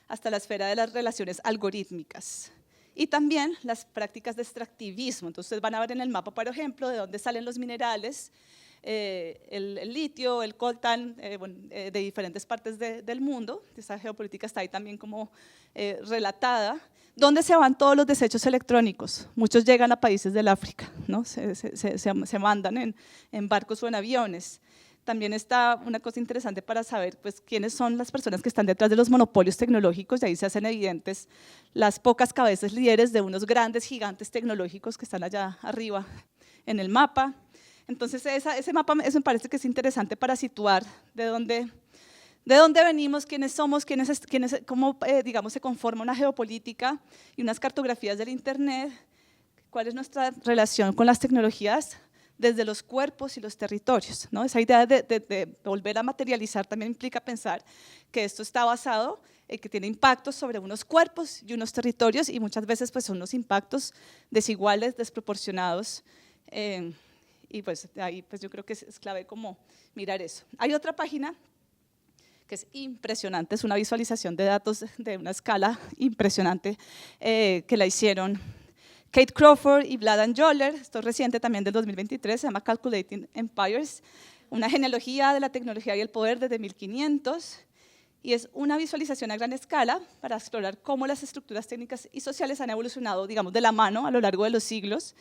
hasta la esfera de las relaciones algorítmicas. Y también las prácticas de extractivismo. Entonces ustedes van a ver en el mapa, por ejemplo, de dónde salen los minerales, el litio, el coltán, de diferentes partes del mundo. Esa geopolítica está ahí también como relatada. ¿Dónde se van todos los desechos electrónicos? Muchos llegan a países del África, ¿no? Se mandan en barcos o en aviones. También está una cosa interesante para saber pues, quiénes son las personas que están detrás de los monopolios tecnológicos, y ahí se hacen evidentes las pocas cabezas líderes de unos grandes gigantes tecnológicos que están allá arriba en el mapa. Entonces ese mapa eso me parece que es interesante para situar de dónde venimos, quiénes somos, cómo digamos, se conforma una geopolítica y unas cartografías del Internet, cuál es nuestra relación con las tecnologías desde los cuerpos y los territorios, ¿no? Esa idea de volver a materializar también implica pensar que esto está basado en que tiene impactos sobre unos cuerpos y unos territorios, y muchas veces pues, son unos impactos desiguales, desproporcionados, y pues ahí pues, yo creo que es clave como mirar eso. Hay otra página que es impresionante, es una visualización de datos de una escala impresionante que la hicieron Kate Crawford y Vladan Joller. Esto es reciente también del 2023, se llama Calculating Empires, una genealogía de la tecnología y el poder desde 1500, y es una visualización a gran escala para explorar cómo las estructuras técnicas y sociales han evolucionado, digamos, de la mano a lo largo de los siglos.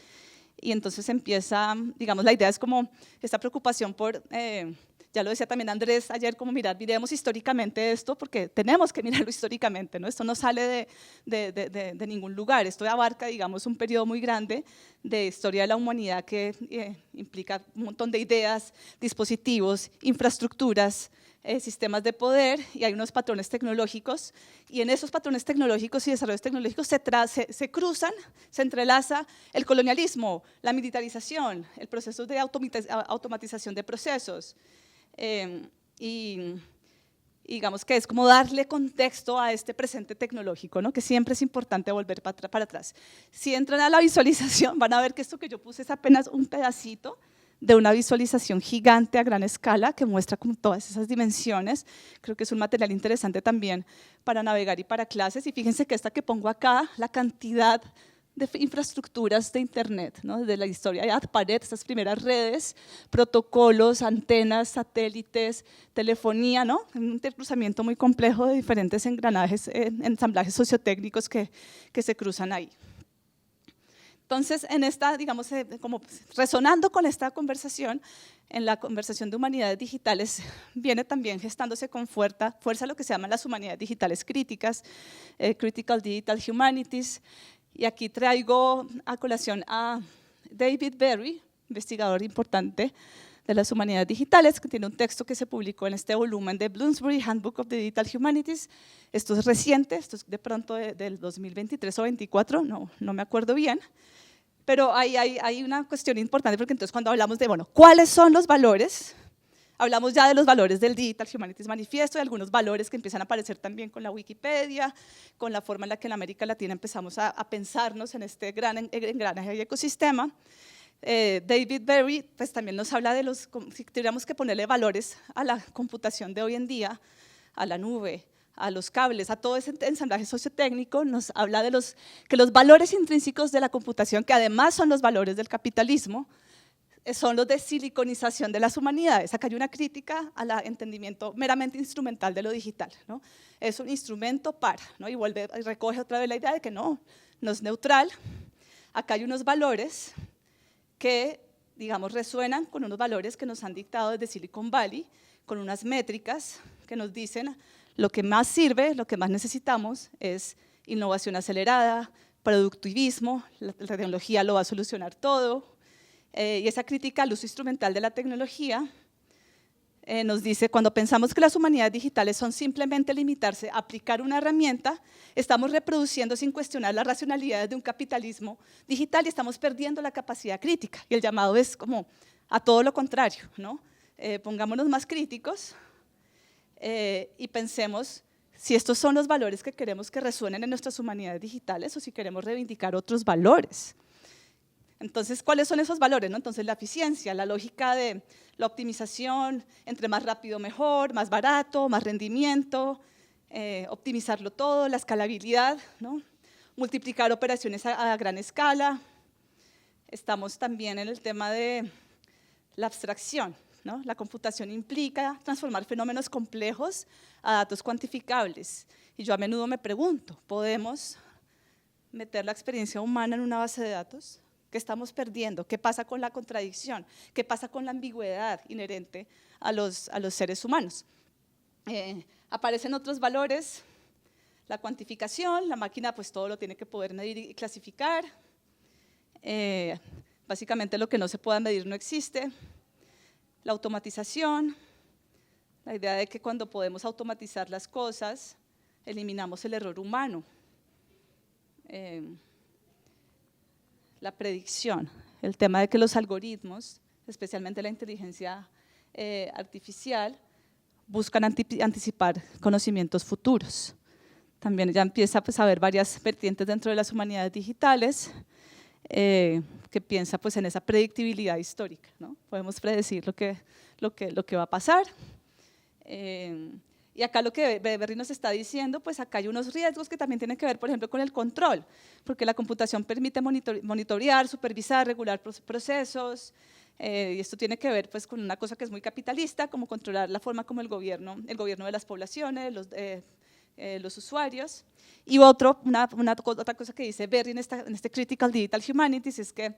Y entonces empieza, digamos, la idea es como esta preocupación por, ya lo decía también Andrés ayer, como miremos históricamente esto, porque tenemos que mirarlo históricamente, ¿no? Esto no sale de ningún lugar, esto abarca, digamos, un periodo muy grande de historia de la humanidad que implica un montón de ideas, dispositivos, infraestructuras, sistemas de poder, y hay unos patrones tecnológicos, y en esos patrones tecnológicos y desarrollos tecnológicos se cruzan, se entrelaza el colonialismo, la militarización, el proceso de automatización de procesos, y digamos que es como darle contexto a este presente tecnológico, ¿no? Que siempre es importante volver para atrás. Si entran a la visualización van a ver que esto que yo puse es apenas un pedacito de una visualización gigante a gran escala que muestra como todas esas dimensiones. Creo que es un material interesante también para navegar y para clases. Y fíjense que esta que pongo acá, la cantidad de infraestructuras de Internet, ¿no? Desde la historia de AdParet, estas primeras redes, protocolos, antenas, satélites, telefonía, ¿no? Un intercruzamiento muy complejo de diferentes engranajes, ensamblajes sociotécnicos que se cruzan ahí. Entonces, en esta, digamos, como resonando con esta conversación, en la conversación de humanidades digitales viene también gestándose con fuerza lo que se llaman las humanidades digitales críticas, Critical Digital Humanities, y aquí traigo a colación a David Berry, investigador importante de las humanidades digitales, que tiene un texto que se publicó en este volumen de Bloomsbury Handbook of the Digital Humanities. Esto es reciente, esto es de pronto del 2023 o 2024, no me acuerdo bien, pero hay una cuestión importante, porque entonces cuando hablamos de, bueno, ¿cuáles son los valores? Hablamos ya de los valores del Digital Humanities Manifiesto y algunos valores que empiezan a aparecer también con la Wikipedia, con la forma en la que en América Latina empezamos a pensarnos en este gran engranaje y ecosistema. David Berry pues, también nos habla de si tuviéramos que ponerle valores a la computación de hoy en día, a la nube, a los cables, a todo ese ensamblaje sociotécnico, nos habla de que los valores intrínsecos de la computación, que además son los valores del capitalismo, son los de siliconización de las humanidades. Acá hay una crítica al entendimiento meramente instrumental de lo digital, ¿no? Es un instrumento para, ¿no? Y recoge otra vez la idea de que no es neutral. Acá hay unos valores que, digamos, resuenan con unos valores que nos han dictado desde Silicon Valley, con unas métricas que nos dicen lo que más sirve, lo que más necesitamos es innovación acelerada, productivismo, la tecnología lo va a solucionar todo, y esa crítica al uso instrumental de la tecnología nos dice, cuando pensamos que las humanidades digitales son simplemente limitarse a aplicar una herramienta, estamos reproduciendo sin cuestionar las racionalidades de un capitalismo digital y estamos perdiendo la capacidad crítica. Y el llamado es como a todo lo contrario, ¿no? Pongámonos más críticos y pensemos si estos son los valores que queremos que resuenen en nuestras humanidades digitales o si queremos reivindicar otros valores. Entonces, ¿cuáles son esos valores, no? Entonces, la eficiencia, la lógica de la optimización, entre más rápido mejor, más barato, más rendimiento, optimizarlo todo, la escalabilidad, ¿no? Multiplicar operaciones a gran escala. Estamos también en el tema de la abstracción, ¿no? La computación implica transformar fenómenos complejos a datos cuantificables. Y yo a menudo me pregunto, ¿podemos meter la experiencia humana en una base de datos? ¿Qué estamos perdiendo? ¿Qué pasa con la contradicción? ¿Qué pasa con la ambigüedad inherente a los seres humanos? Aparecen otros valores, la cuantificación, la máquina pues todo lo tiene que poder medir y clasificar. Básicamente lo que no se pueda medir no existe. La automatización, la idea de que cuando podemos automatizar las cosas, eliminamos el error humano. La predicción, el tema de que los algoritmos, especialmente la inteligencia artificial, buscan anticipar conocimientos futuros. También ya empieza pues, a haber varias vertientes dentro de las humanidades digitales que piensa pues, en esa predictibilidad histórica, ¿no? Podemos predecir lo que va a pasar. Y acá lo que Berry nos está diciendo, pues acá hay unos riesgos que también tienen que ver, por ejemplo, con el control, porque la computación permite monitorear, supervisar, regular procesos, y esto tiene que ver pues, con una cosa que es muy capitalista, como controlar la forma como el gobierno de las poblaciones, los usuarios. Y otra cosa que dice Berry en este Critical Digital Humanities es que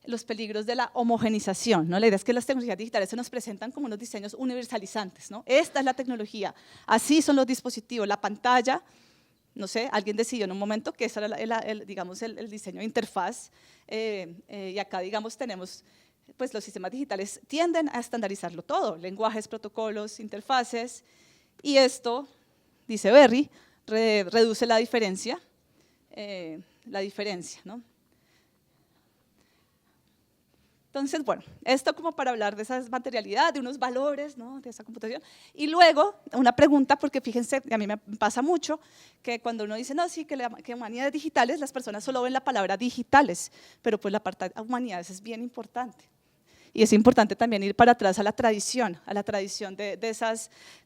los peligros de la homogenización, ¿no? La idea es que las tecnologías digitales se nos presentan como unos diseños universalizantes, ¿no? Esta es la tecnología, así son los dispositivos, la pantalla, no sé, alguien decidió en un momento que ese era el diseño de interfaz, y acá digamos tenemos, pues los sistemas digitales tienden a estandarizarlo todo, lenguajes, protocolos, interfaces, y esto, dice Berry, reduce la diferencia, ¿no? Entonces, bueno, esto como para hablar de esa materialidad, de unos valores, ¿no? De esa computación. Y luego, una pregunta, porque fíjense, a mí me pasa mucho, que cuando uno dice, no, sí, que humanidades digitales, las personas solo ven la palabra digitales, pero pues la parte de humanidades es bien importante. Y es importante también ir para atrás a la tradición de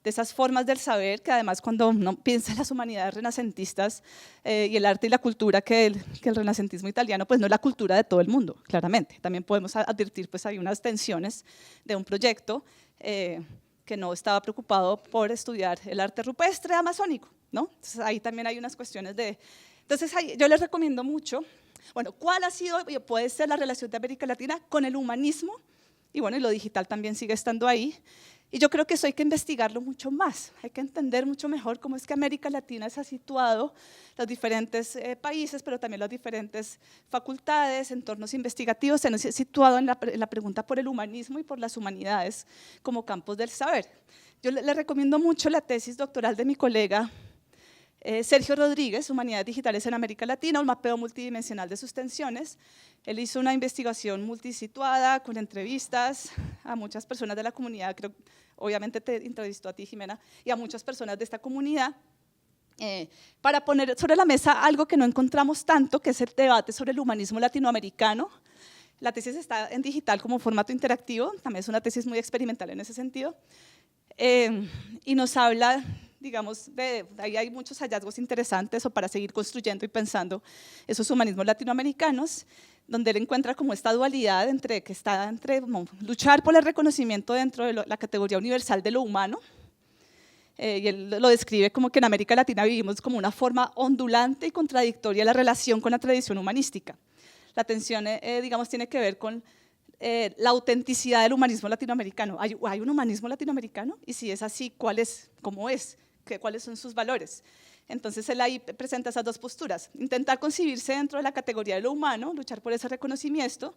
esas formas del saber, que además cuando uno piensa en las humanidades renacentistas y el arte y la cultura, que el renacentismo italiano, pues no es la cultura de todo el mundo, claramente. También podemos advertir, pues hay unas tensiones de un proyecto que no estaba preocupado por estudiar el arte rupestre amazónico, ¿no? Entonces ahí también hay unas cuestiones de… Entonces yo les recomiendo mucho, bueno, ¿cuál ha sido, puede ser la relación de América Latina con el humanismo? Y bueno, y lo digital también sigue estando ahí. Y yo creo que eso hay que investigarlo mucho más, hay que entender mucho mejor cómo es que América Latina se ha situado, los diferentes países, pero también las diferentes facultades, entornos investigativos, se han situado en la pregunta por el humanismo y por las humanidades como campos del saber. Yo le recomiendo mucho la tesis doctoral de mi colega Sergio Rodríguez, Humanidades Digitales en América Latina, un mapeo multidimensional de sus tensiones. Él hizo una investigación multisituada con entrevistas a muchas personas de la comunidad, creo, obviamente te entrevistó a ti, Jimena, y a muchas personas de esta comunidad, para poner sobre la mesa algo que no encontramos tanto, que es el debate sobre el humanismo latinoamericano. La tesis está en digital como formato interactivo, también es una tesis muy experimental en ese sentido, y nos habla digamos, ahí hay muchos hallazgos interesantes o para seguir construyendo y pensando esos humanismos latinoamericanos, donde él encuentra como esta dualidad entre como, luchar por el reconocimiento dentro de la categoría universal de lo humano, y él lo describe como que en América Latina vivimos como una forma ondulante y contradictoria de la relación con la tradición humanística. La tensión, digamos, tiene que ver con la autenticidad del humanismo latinoamericano. ¿Hay un humanismo latinoamericano? Y si es así, ¿cómo es? ¿Cuáles son sus valores? Entonces él ahí presenta esas dos posturas: intentar concebirse dentro de la categoría de lo humano, luchar por ese reconocimiento,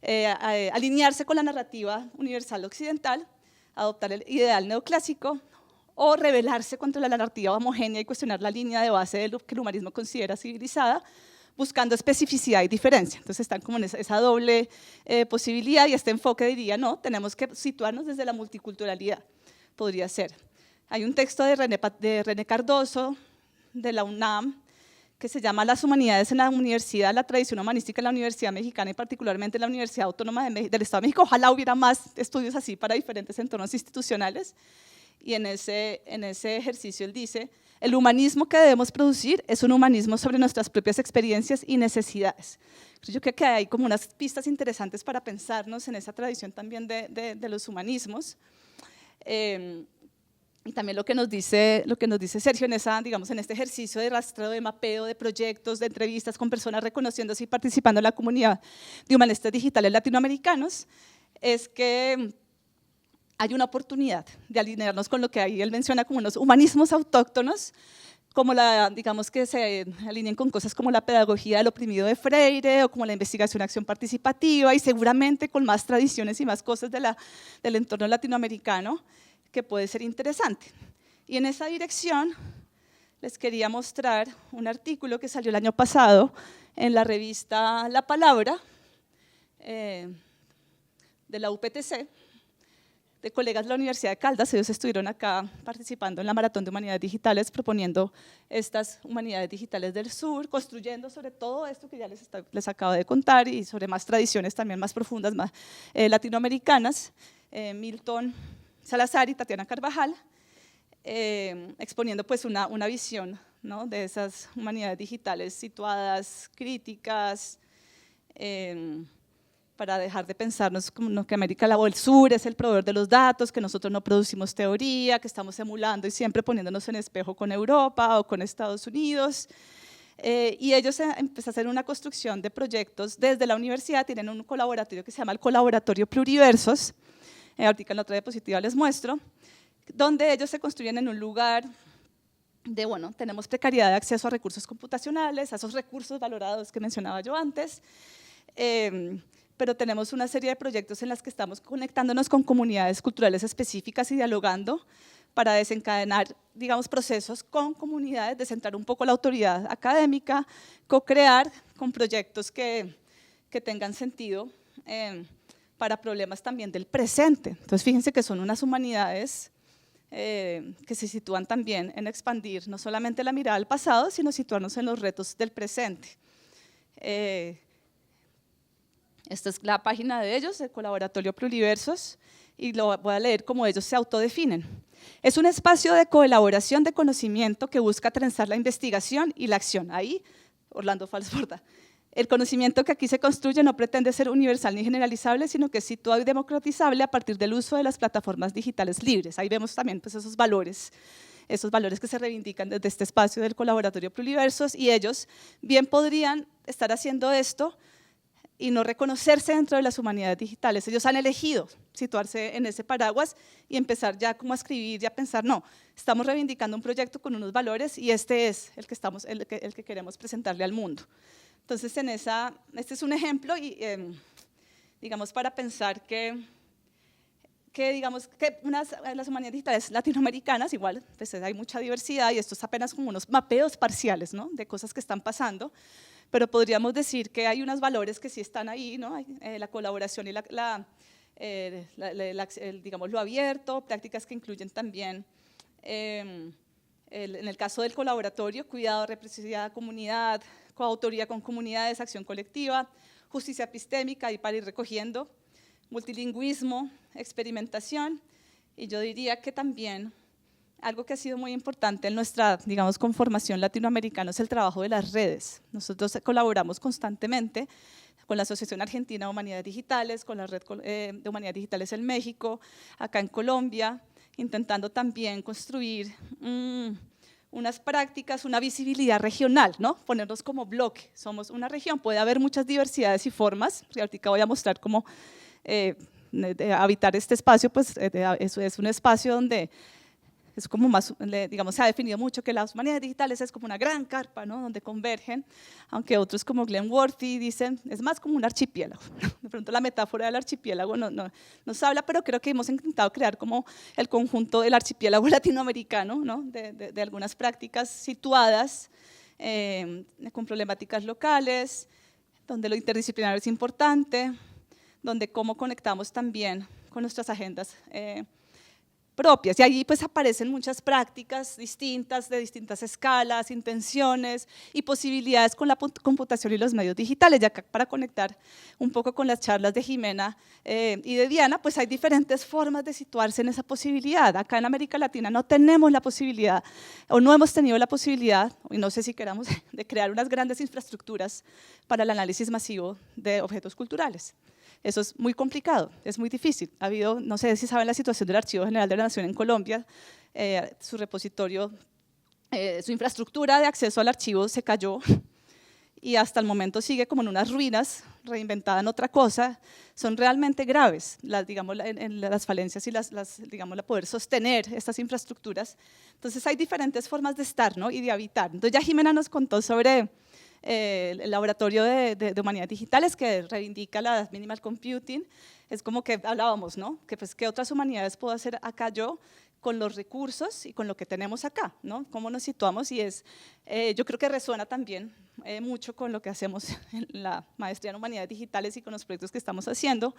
alinearse con la narrativa universal occidental, adoptar el ideal neoclásico, o rebelarse contra la narrativa homogénea y cuestionar la línea de base de lo que el humanismo considera civilizada, buscando especificidad y diferencia. Entonces están como en esa doble posibilidad, y este enfoque diría, no, tenemos que situarnos desde la multiculturalidad, podría ser. Hay un texto de René Cardoso, de la UNAM, que se llama Las humanidades en la universidad, la tradición humanística en la Universidad Mexicana y particularmente en la Universidad Autónoma del Estado de México. Ojalá hubiera más estudios así para diferentes entornos institucionales. Y en ese ejercicio él dice: el humanismo que debemos producir es un humanismo sobre nuestras propias experiencias y necesidades. Yo creo que hay como unas pistas interesantes para pensarnos en esa tradición también de los humanismos. Y también lo que nos dice Sergio digamos, en este ejercicio de rastreo, de mapeo, de proyectos, de entrevistas con personas reconociéndose y participando en la comunidad de humanistas digitales latinoamericanos, es que hay una oportunidad de alinearnos con lo que ahí él menciona como unos humanismos autóctonos, como digamos que se alineen con cosas como la pedagogía del oprimido de Freire o como la investigación-acción participativa, y seguramente con más tradiciones y más cosas del entorno latinoamericano, que puede ser interesante. Y en esa dirección les quería mostrar un artículo que salió el año pasado en la revista La Palabra, de la UPTC, de colegas de la Universidad de Caldas. Ellos estuvieron acá participando en la Maratón de Humanidades Digitales, proponiendo estas humanidades digitales del sur, construyendo sobre todo esto que ya les acabo de contar, y sobre más tradiciones también más profundas, más latinoamericanas. Milton Salazar y Tatiana Carvajal, exponiendo pues una visión, ¿no?, de esas humanidades digitales situadas, críticas, para dejar de pensarnos como que América del Sur es el proveedor de los datos, que nosotros no producimos teoría, que estamos emulando y siempre poniéndonos en espejo con Europa o con Estados Unidos. Y ellos empezaron a hacer una construcción de proyectos desde la universidad. Tienen un colaboratorio que se llama el Colaboratorio Pluriversos, ahorita en la otra diapositiva les muestro, donde ellos se construyen en un lugar de, bueno, tenemos precariedad de acceso a recursos computacionales, a esos recursos valorados que mencionaba yo antes, pero tenemos una serie de proyectos en los que estamos conectándonos con comunidades culturales específicas y dialogando para desencadenar, digamos, procesos con comunidades, descentrar un poco la autoridad académica, co-crear con proyectos que tengan sentido para problemas también del presente. Entonces, fíjense que son unas humanidades que se sitúan también en expandir no solamente la mirada al pasado, sino situarnos en los retos del presente. Esta es la página de ellos, el Colaboratorio Pluriversos, y lo voy a leer como ellos se autodefinen. Es un espacio de colaboración de conocimiento que busca trenzar la investigación y la acción. Ahí, Orlando Falsborda. El conocimiento que aquí se construye no pretende ser universal ni generalizable, sino que es situado y democratizable a partir del uso de las plataformas digitales libres. Ahí vemos también pues, esos valores que se reivindican desde este espacio del Colaboratorio Pluriversos, y ellos bien podrían estar haciendo esto y no reconocerse dentro de las humanidades digitales. Ellos han elegido situarse en ese paraguas y empezar ya como a escribir y a pensar, no, estamos reivindicando un proyecto con unos valores y este es el que queremos presentarle al mundo. Entonces, este es un ejemplo, y digamos, para pensar que las humanidades digitales latinoamericanas, igual, pues hay mucha diversidad, y esto es apenas como unos mapeos parciales, ¿no?, de cosas que están pasando, pero podríamos decir que hay unos valores que sí están ahí, ¿no? La colaboración y digamos, lo abierto, prácticas que incluyen también, en el caso del colaboratorio, cuidado, reciprocidad, comunidad, coautoría con comunidades, acción colectiva, justicia epistémica, y para ir recogiendo, multilingüismo, experimentación, y yo diría que también algo que ha sido muy importante en nuestra, digamos, conformación latinoamericana es el trabajo de las redes. Nosotros colaboramos constantemente con la Asociación Argentina de Humanidades Digitales, con la Red de Humanidades Digitales en México, acá en Colombia, intentando también construir unas prácticas, una visibilidad regional, ¿no? Ponernos como bloque, somos una región, puede haber muchas diversidades y formas, y ahorita voy a mostrar cómo habitar este espacio, pues eso es un espacio donde es como más, digamos, se ha definido mucho que las humanidades digitales es como una gran carpa, ¿no? Donde convergen, aunque otros como Glenn Worthy dicen, es más como un archipiélago. De pronto la metáfora del archipiélago no nos habla, pero creo que hemos intentado crear como el conjunto del archipiélago latinoamericano, ¿no? de algunas prácticas situadas con problemáticas locales, donde lo interdisciplinario es importante, donde cómo conectamos también con nuestras agendas propias. Y allí pues aparecen muchas prácticas distintas, de distintas escalas, intenciones y posibilidades con la computación y los medios digitales. Y acá para conectar un poco con las charlas de Jimena y de Diana, pues hay diferentes formas de situarse en esa posibilidad. Acá en América Latina no tenemos la posibilidad, o no hemos tenido la posibilidad, y no sé si queramos, de crear unas grandes infraestructuras para el análisis masivo de objetos culturales. Eso es muy complicado, es muy difícil. Ha habido, no sé si saben la situación del Archivo General de la Nación en Colombia, su repositorio, su infraestructura de acceso al archivo se cayó y hasta el momento sigue como en unas ruinas, reinventada en otra cosa. Son realmente graves, digamos, en las falencias y digamos, la poder sostener estas infraestructuras. Entonces hay diferentes formas de estar, ¿no? Y de habitar. Entonces ya Jimena nos contó sobre el laboratorio de humanidades digitales que reivindica la minimal computing. Es como que hablábamos, ¿no? Que pues qué otras humanidades puedo hacer acá yo con los recursos y con lo que tenemos acá, ¿no? Cómo nos situamos y yo creo que resuena también mucho con lo que hacemos en la maestría en humanidades digitales y con los proyectos que estamos haciendo,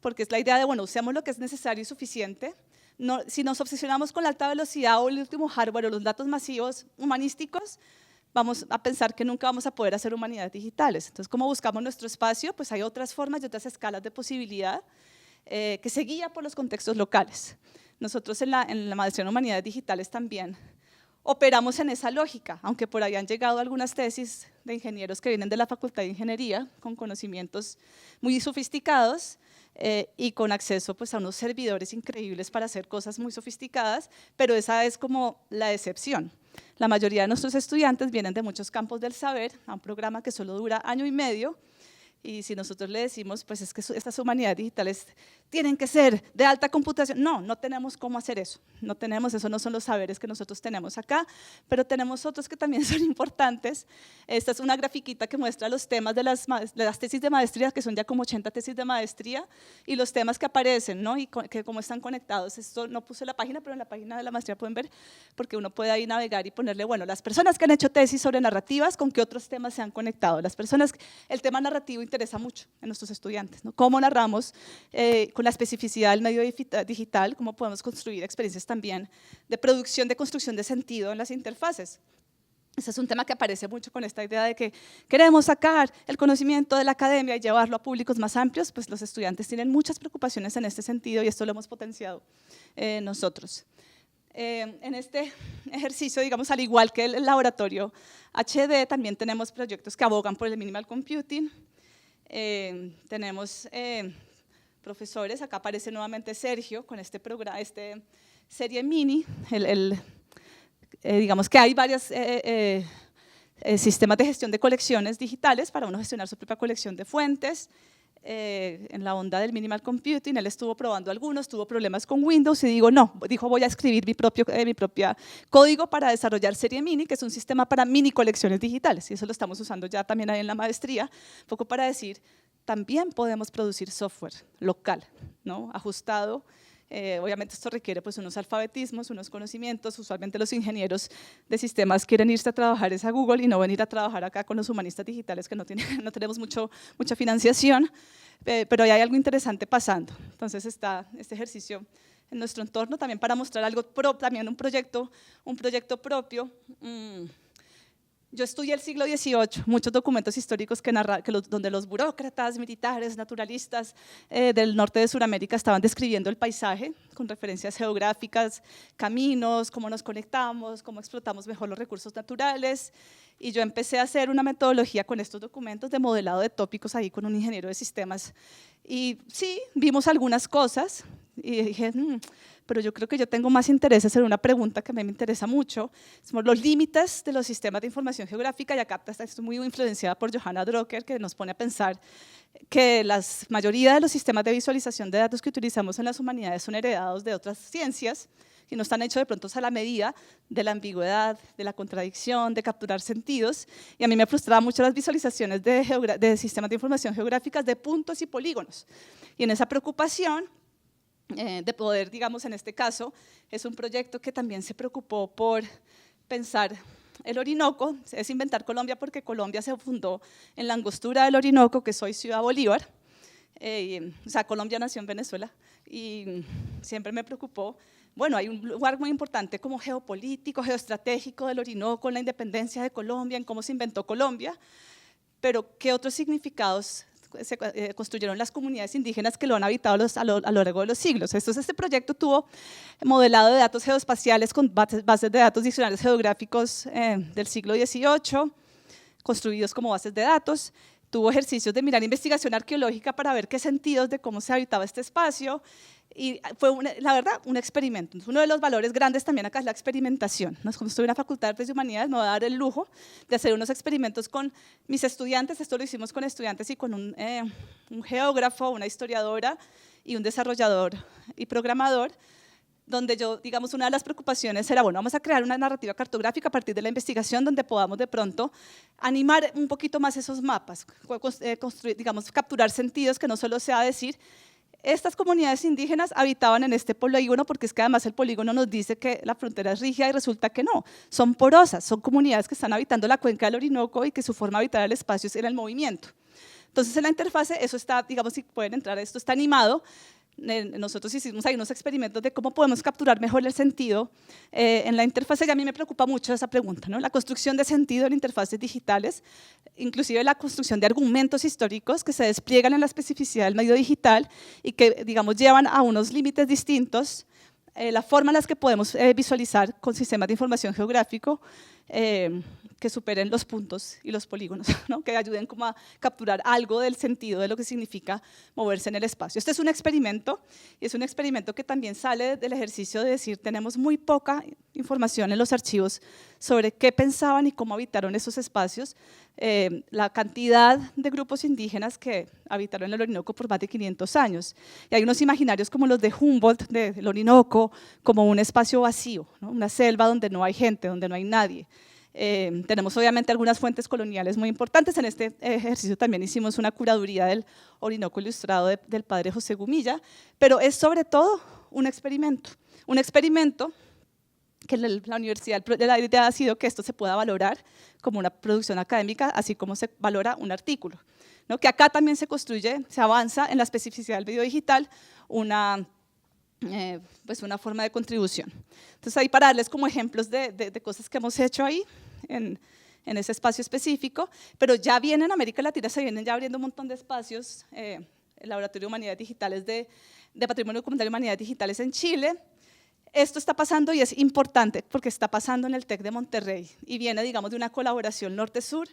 porque es la idea de, bueno, usemos lo que es necesario y suficiente. No, si nos obsesionamos con la alta velocidad o el último hardware o los datos masivos humanísticos, vamos a pensar que nunca vamos a poder hacer humanidades digitales. Entonces, ¿cómo buscamos nuestro espacio? Pues hay otras formas y otras escalas de posibilidad que se guía por los contextos locales. Nosotros en la maestría en humanidades digitales también operamos en esa lógica, aunque por ahí han llegado algunas tesis de ingenieros que vienen de la Facultad de Ingeniería con conocimientos muy sofisticados y con acceso pues, a unos servidores increíbles para hacer cosas muy sofisticadas, pero esa es como la excepción. La mayoría de nuestros estudiantes vienen de muchos campos del saber, a un programa que solo dura año y medio, y si nosotros le decimos, pues es que estas humanidades digitales tienen que ser de alta computación, no tenemos cómo hacer eso, eso no son los saberes que nosotros tenemos acá, pero tenemos otros que también son importantes. Esta es una grafiquita que muestra los temas de las tesis de maestría, que son ya como 80 tesis de maestría, y los temas que aparecen, ¿no? Y que cómo están conectados. Esto no puse la página, pero en la página de la maestría pueden ver, porque uno puede ahí navegar y ponerle, bueno, las personas que han hecho tesis sobre narrativas, ¿con qué otros temas se han conectado? El tema narrativo interesa mucho en nuestros estudiantes, ¿no? Cómo narramos con la especificidad del medio digital, cómo podemos construir experiencias también de producción, de construcción de sentido en las interfaces. Ese es un tema que aparece mucho con esta idea de que queremos sacar el conocimiento de la academia y llevarlo a públicos más amplios, pues los estudiantes tienen muchas preocupaciones en este sentido y esto lo hemos potenciado nosotros. En este ejercicio, digamos, al igual que el laboratorio HD, también tenemos proyectos que abogan por el minimal computing. Tenemos profesores, acá aparece nuevamente Sergio con este programa, serie mini, digamos que hay varios sistemas de gestión de colecciones digitales para uno gestionar su propia colección de fuentes. En la onda del minimal computing, él estuvo probando algunos, tuvo problemas con Windows y dijo voy a escribir mi propio código para desarrollar Serie Mini, que es un sistema para mini colecciones digitales, y eso lo estamos usando ya también ahí en la maestría, un poco para decir, también podemos producir software local, ¿no? Ajustado. Obviamente esto requiere pues, unos alfabetismos, unos conocimientos. Usualmente los ingenieros de sistemas quieren irse a trabajar a Google y no venir a trabajar acá con los humanistas digitales que no tenemos mucha financiación, pero hay algo interesante pasando. Entonces está este ejercicio en nuestro entorno también para mostrar algo, también un proyecto propio. Yo estudié el siglo XVIII, muchos documentos históricos donde los burócratas, militares, naturalistas del norte de Sudamérica estaban describiendo el paisaje con referencias geográficas, caminos, cómo nos conectamos, cómo explotamos mejor los recursos naturales. Y yo empecé a hacer una metodología con estos documentos de modelado de tópicos ahí con un ingeniero de sistemas. Y sí, vimos algunas cosas y dije, pero yo creo que yo tengo más interés en hacer una pregunta que a mí me interesa mucho, son los límites de los sistemas de información geográfica, y acá estoy muy influenciada por Johanna Drucker, que nos pone a pensar que la mayoría de los sistemas de visualización de datos que utilizamos en las humanidades son heredados de otras ciencias y no están hechos de pronto a la medida de la ambigüedad, de la contradicción, de capturar sentidos, y a mí me frustraban mucho las visualizaciones de sistemas de información geográficas de puntos y polígonos, y en esa preocupación de poder, digamos, en este caso, es un proyecto que también se preocupó por pensar el Orinoco, es inventar Colombia porque Colombia se fundó en la angostura del Orinoco, que soy Ciudad Bolívar, o sea, Colombia nació en Venezuela, y siempre me preocupó, bueno, hay un lugar muy importante como geopolítico, geoestratégico del Orinoco, en la independencia de Colombia, en cómo se inventó Colombia, pero ¿qué otros significados se construyeron las comunidades indígenas que lo han habitado a lo largo de los siglos? Entonces, este proyecto tuvo modelado de datos geoespaciales con bases de datos diccionarios geográficos del siglo XVIII, construidos como bases de datos. Tuvo ejercicios de mirar investigación arqueológica para ver qué sentidos de cómo se habitaba este espacio, y fue, la verdad, un experimento. Uno de los valores grandes también acá es la experimentación. Como estoy en la Facultad de Artes y Humanidades, me voy a dar el lujo de hacer unos experimentos con mis estudiantes. Esto lo hicimos con estudiantes y con un geógrafo, una historiadora y un desarrollador y programador, donde yo, digamos, una de las preocupaciones era, bueno, vamos a crear una narrativa cartográfica a partir de la investigación donde podamos de pronto animar un poquito más esos mapas, construir, digamos, capturar sentidos, que no solo sea decir, estas comunidades indígenas habitaban en este polígono, porque es que además el polígono nos dice que la frontera es rígida y resulta que no, son porosas, son comunidades que están habitando la cuenca del Orinoco y que su forma de habitar el espacio es en el movimiento. Entonces en la interfase eso está, digamos, si pueden entrar, esto está animado. Nosotros hicimos ahí unos experimentos de cómo podemos capturar mejor el sentido en la interfase, y a mí me preocupa mucho esa pregunta, ¿no? La construcción de sentido en interfaces digitales, inclusive la construcción de argumentos históricos que se despliegan en la especificidad del medio digital y que, digamos, llevan a unos límites distintos la forma en la que podemos visualizar con sistemas de información geográfico que superen los puntos y los polígonos, ¿no? Que ayuden como a capturar algo del sentido de lo que significa moverse en el espacio. Este es un experimento, y es un experimento que también sale del ejercicio de decir, tenemos muy poca información en los archivos sobre qué pensaban y cómo habitaron esos espacios, la cantidad de grupos indígenas que habitaron el Orinoco por más de 500 años. Y hay unos imaginarios como los de Humboldt, del Orinoco, como un espacio vacío, ¿no? Una selva donde no hay gente, donde no hay nadie. Tenemos obviamente algunas fuentes coloniales muy importantes. En este ejercicio también hicimos una curaduría del Orinoco ilustrado del padre José Gumilla, pero es sobre todo un experimento que la universidad, la idea ha sido que esto se pueda valorar como una producción académica, así como se valora un artículo, ¿no? Que acá también se construye, se avanza en la especificidad del video digital, pues una forma de contribución. Entonces, ahí para darles como ejemplos de cosas que hemos hecho ahí en ese espacio específico, pero ya viene en América Latina, se vienen ya abriendo un montón de espacios, el Laboratorio de Humanidades Digitales de Patrimonio Documental y Humanidades Digitales en Chile. Esto está pasando y es importante porque está pasando en el TEC de Monterrey y viene, digamos, de una colaboración norte-sur.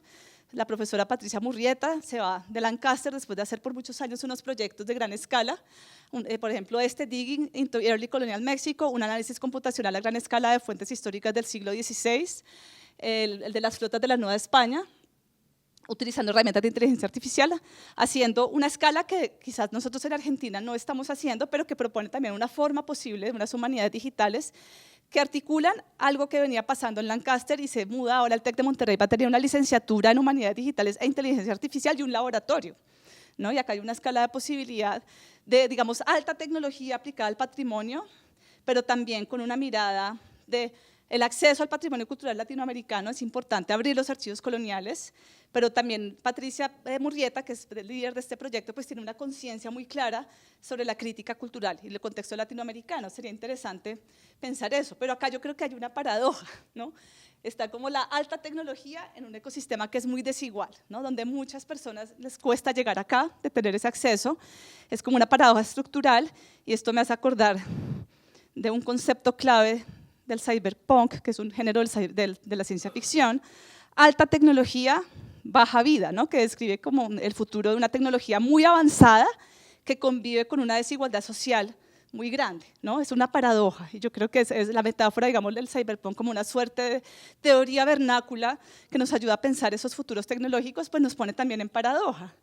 La profesora Patricia Murrieta se va de Lancaster después de hacer por muchos años unos proyectos de gran escala, por ejemplo, Digging into Early Colonial Mexico, un análisis computacional a gran escala de fuentes históricas del siglo XVI, el de las flotas de la Nueva España, utilizando herramientas de inteligencia artificial, haciendo una escala que quizás nosotros en Argentina no estamos haciendo, pero que propone también una forma posible de unas humanidades digitales que articulan algo que venía pasando en Lancaster y se muda ahora al TEC de Monterrey, va a tener una licenciatura en humanidades digitales e inteligencia artificial y un laboratorio, ¿no? Y acá hay una escala de posibilidad de, digamos, alta tecnología aplicada al patrimonio, pero también con una mirada de el acceso al patrimonio cultural latinoamericano, es importante abrir los archivos coloniales, pero también Patricia Murrieta, que es el líder de este proyecto, pues tiene una conciencia muy clara sobre la crítica cultural y el contexto latinoamericano. Sería interesante pensar eso, pero acá yo creo que hay una paradoja, ¿no? Está como la alta tecnología en un ecosistema que es muy desigual, ¿no? Donde muchas personas les cuesta llegar acá, de tener ese acceso. Es como una paradoja estructural, y esto me hace acordar de un concepto clave del cyberpunk, que es un género de la ciencia ficción: alta tecnología, baja vida, ¿no? Que describe como el futuro de una tecnología muy avanzada que convive con una desigualdad social muy grande, ¿no? Es una paradoja, y yo creo que es la metáfora, digamos, del cyberpunk como una suerte de teoría vernácula que nos ayuda a pensar esos futuros tecnológicos, pues nos pone también en paradoja.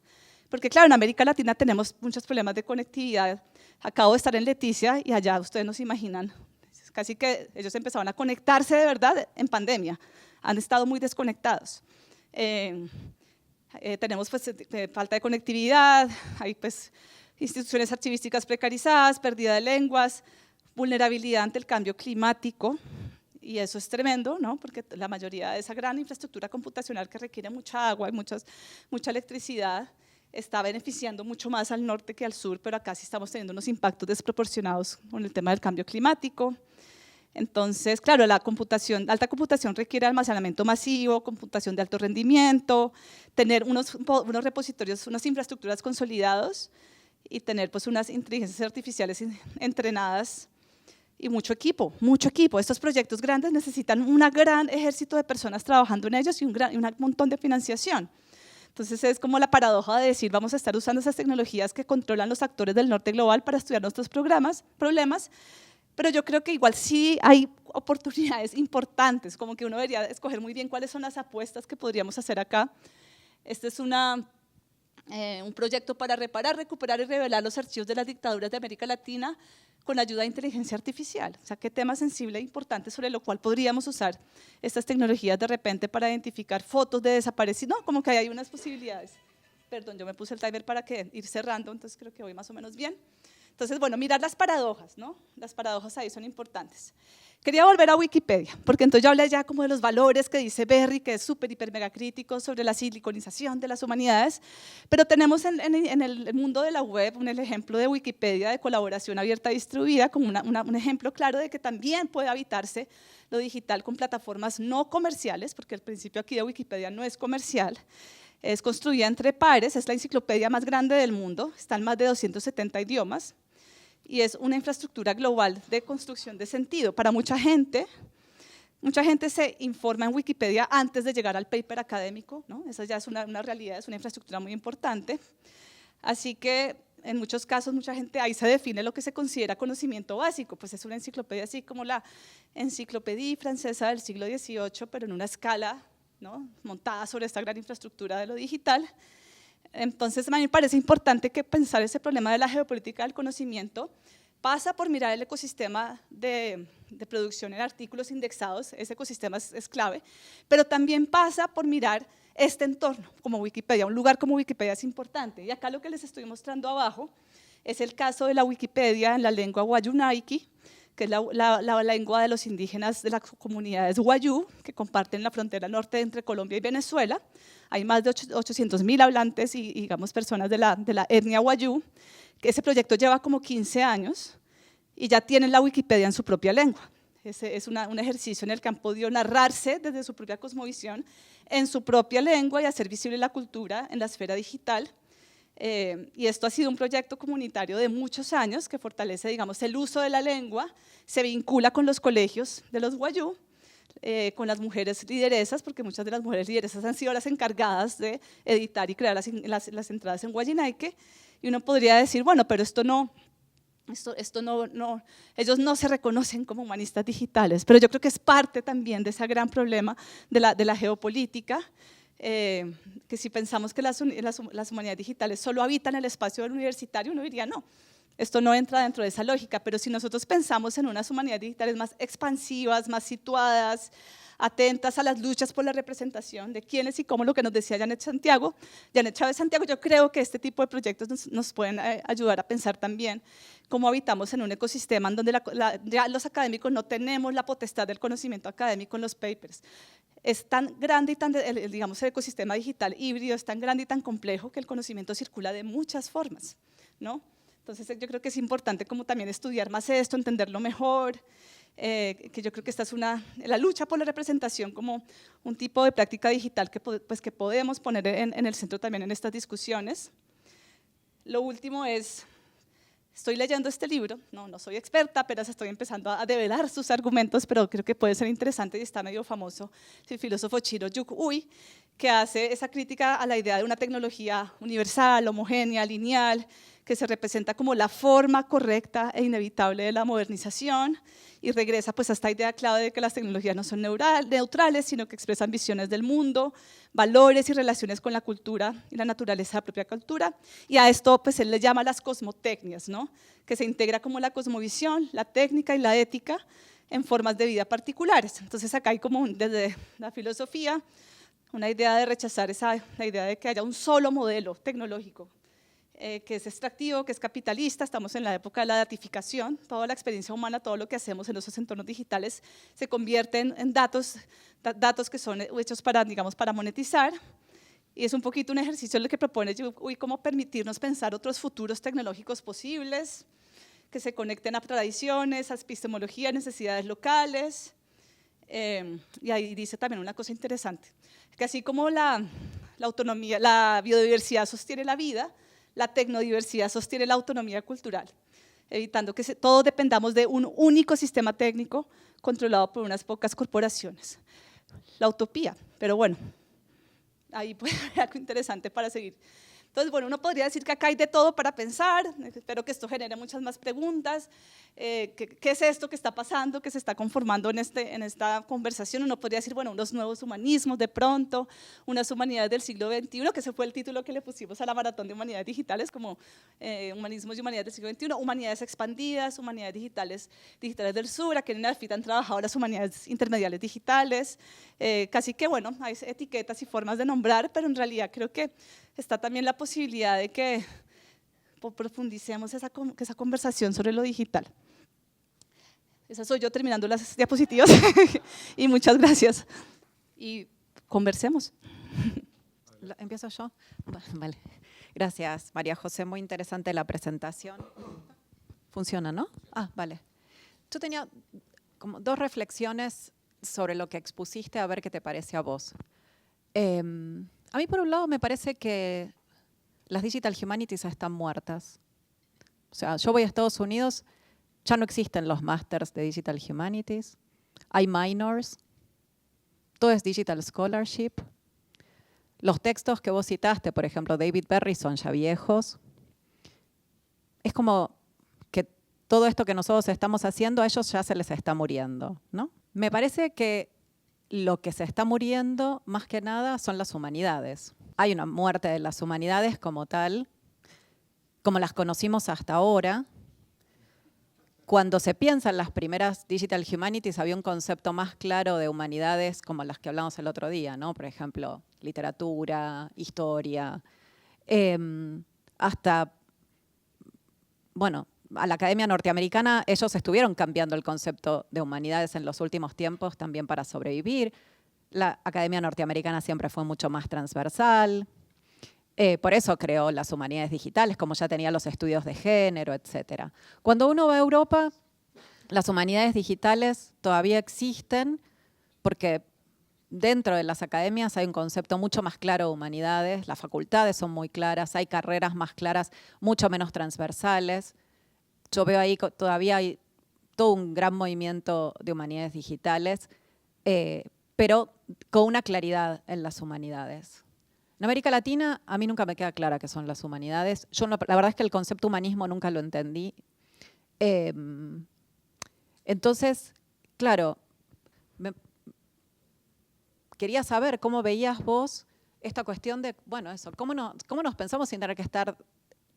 Porque claro, en América Latina tenemos muchos problemas de conectividad. Acabo de estar en Leticia y allá ustedes no se imaginan, casi que ellos empezaban a conectarse de verdad en pandemia, han estado muy desconectados. Tenemos pues falta de conectividad, hay pues instituciones archivísticas precarizadas, pérdida de lenguas, vulnerabilidad ante el cambio climático, y eso es tremendo, ¿no? Porque la mayoría de esa gran infraestructura computacional que requiere mucha agua y mucha electricidad está beneficiando mucho más al norte que al sur, pero acá sí estamos teniendo unos impactos desproporcionados con el tema del cambio climático. Entonces, claro, la alta computación requiere almacenamiento masivo, computación de alto rendimiento, tener unos repositorios, unas infraestructuras consolidados y tener pues unas inteligencias artificiales entrenadas y mucho equipo, mucho equipo. Estos proyectos grandes necesitan un gran ejército de personas trabajando en ellos y un montón de financiación. Entonces es como la paradoja de decir, vamos a estar usando esas tecnologías que controlan los actores del norte global para estudiar nuestros problemas, pero yo creo que igual sí hay oportunidades importantes, como que uno debería escoger muy bien cuáles son las apuestas que podríamos hacer acá. Este es un proyecto para reparar, recuperar y revelar los archivos de las dictaduras de América Latina con ayuda de inteligencia artificial. O sea, qué tema sensible e importante sobre lo cual podríamos usar estas tecnologías de repente para identificar fotos de desaparecidos. No, como que hay unas posibilidades. Perdón, yo me puse el timer para ir cerrando, entonces creo que voy más o menos bien. Entonces, bueno, mirar las paradojas, ¿no? Las paradojas ahí son importantes. Quería volver a Wikipedia, porque entonces yo hablé ya como de los valores que dice Berry, que es súper, hiper, mega crítico sobre la siliconización de las humanidades, pero tenemos en el mundo de la web el ejemplo de Wikipedia de colaboración abierta y distribuida como un ejemplo claro de que también puede habitarse lo digital con plataformas no comerciales, porque el principio aquí de Wikipedia no es comercial, es construida entre pares, es la enciclopedia más grande del mundo, está en más de 270 idiomas, y es una infraestructura global de construcción de sentido. Para mucha gente se informa en Wikipedia antes de llegar al paper académico, ¿no? Esa ya es una realidad, es una infraestructura muy importante. Así que en muchos casos mucha gente ahí se define lo que se considera conocimiento básico, pues es una enciclopedia así como la Enciclopedia Francesa del siglo XVIII, pero en una escala, ¿no? Montada sobre esta gran infraestructura de lo digital. Entonces, a mí me parece importante que pensar ese problema de la geopolítica del conocimiento pasa por mirar el ecosistema de producción en artículos indexados, ese ecosistema es clave, pero también pasa por mirar este entorno como Wikipedia, un lugar como Wikipedia es importante. Y acá lo que les estoy mostrando abajo es el caso de la Wikipedia en la lengua Wayuu-Naiki, que es la lengua de los indígenas de las comunidades Wayuu, que comparten la frontera norte entre Colombia y Venezuela. Hay más de 800.000 hablantes y digamos, personas de la etnia Wayuu, que ese proyecto lleva como 15 años y ya tienen la Wikipedia en su propia lengua. Es un ejercicio en el que han podido narrarse desde su propia cosmovisión en su propia lengua y hacer visible la cultura en la esfera digital. Y esto ha sido un proyecto comunitario de muchos años que fortalece, digamos, el uso de la lengua, se vincula con los colegios de los Wayuu, con las mujeres lideresas, porque muchas de las mujeres lideresas han sido las encargadas de editar y crear las entradas en Wayuu-Naiki, y uno podría decir, bueno, pero ellos no se reconocen como humanistas digitales, pero yo creo que es parte también de ese gran problema de la geopolítica, que si pensamos que las humanidades digitales solo habitan el espacio del universitario, uno diría no, esto no entra dentro de esa lógica, pero si nosotros pensamos en unas humanidades digitales más expansivas, más situadas, atentas a las luchas por la representación de quiénes y cómo, lo que nos decía Janet Chávez Santiago. Yo creo que este tipo de proyectos nos pueden ayudar a pensar también cómo habitamos en un ecosistema en donde ya los académicos no tenemos la potestad del conocimiento académico en los papers. Es tan grande y digamos, el ecosistema digital híbrido es tan grande y tan complejo que el conocimiento circula de muchas formas, ¿no? Entonces yo creo que es importante como también estudiar más esto, entenderlo mejor, que yo creo que esta es la lucha por la representación como un tipo de práctica digital que podemos poner en el centro también en estas discusiones. Lo último es, estoy leyendo este libro, no soy experta, pero estoy empezando a develar sus argumentos, pero creo que puede ser interesante y está medio famoso, el filósofo Chiro Yuk-Ui, que hace esa crítica a la idea de una tecnología universal, homogénea, lineal, que se representa como la forma correcta e inevitable de la modernización y regresa pues a esta idea clave de que las tecnologías no son neutrales, sino que expresan visiones del mundo, valores y relaciones con la cultura y la naturaleza de la propia cultura. Y a esto pues él le llama las cosmotecnias, ¿no? Que se integra como la cosmovisión, la técnica y la ética en formas de vida particulares. Entonces acá hay como desde la filosofía una idea de rechazar la idea de que haya un solo modelo tecnológico, que es extractivo, que es capitalista. Estamos en la época de la datificación, toda la experiencia humana, todo lo que hacemos en esos entornos digitales se convierte en datos que son hechos para, digamos, para monetizar, y es un poquito un ejercicio lo que propone Yuk-Ui, cómo permitirnos pensar otros futuros tecnológicos posibles, que se conecten a tradiciones, a epistemología, necesidades locales, y ahí dice también una cosa interesante, que así como la autonomía, la biodiversidad sostiene la vida, la tecnodiversidad sostiene la autonomía cultural, evitando que todos dependamos de un único sistema técnico controlado por unas pocas corporaciones. La utopía, pero bueno, ahí puede haber algo interesante para seguir. Entonces, bueno, uno podría decir que acá hay de todo para pensar, espero que esto genere muchas más preguntas. ¿Qué es esto que está pasando, que se está conformando en esta conversación? Uno podría decir, bueno, unos nuevos humanismos de pronto, unas humanidades del siglo XXI, que ese fue el título que le pusimos a la maratón de humanidades digitales, como humanismos y humanidades del siglo XXI, humanidades expandidas, humanidades digitales del sur. Aquí en Enalfit han trabajado las humanidades intermediales digitales, casi que, bueno, hay etiquetas y formas de nombrar, pero en realidad creo que está también la posibilidad de que profundicemos esa conversación sobre lo digital. Esa soy yo terminando las diapositivas y muchas gracias. Y conversemos. ¿Empiezo yo? Vale. Gracias, María José. Muy interesante la presentación. Funciona, ¿no? Vale. Yo tenía como dos reflexiones sobre lo que expusiste, a ver qué te parece a vos. A mí, por un lado, me parece que las Digital Humanities están muertas. O sea, yo voy a Estados Unidos, ya no existen los Masters de Digital Humanities, hay minors, todo es Digital Scholarship. Los textos que vos citaste, por ejemplo, David Berry, son ya viejos. Es como que todo esto que nosotros estamos haciendo, a ellos ya se les está muriendo, ¿no? Me parece que lo que se está muriendo, más que nada, son las humanidades. Hay una muerte de las humanidades como tal, como las conocimos hasta ahora. Cuando se piensa en las primeras Digital Humanities, había un concepto más claro de humanidades como las que hablamos el otro día, ¿no? Por ejemplo, literatura, historia, hasta, bueno, a la Academia Norteamericana, ellos estuvieron cambiando el concepto de humanidades en los últimos tiempos también para sobrevivir. La Academia Norteamericana siempre fue mucho más transversal. Por eso creó las humanidades digitales, como ya tenía los estudios de género, etc. Cuando uno va a Europa, las humanidades digitales todavía existen porque dentro de las academias hay un concepto mucho más claro de humanidades, las facultades son muy claras, hay carreras más claras, mucho menos transversales. Yo veo ahí todavía hay todo un gran movimiento de humanidades digitales, pero con una claridad en las humanidades. En América Latina, a mí nunca me queda clara qué son las humanidades. Yo la verdad es que el concepto humanismo nunca lo entendí. Entonces, claro, quería saber cómo veías vos esta cuestión de, bueno, eso, cómo nos pensamos sin tener que estar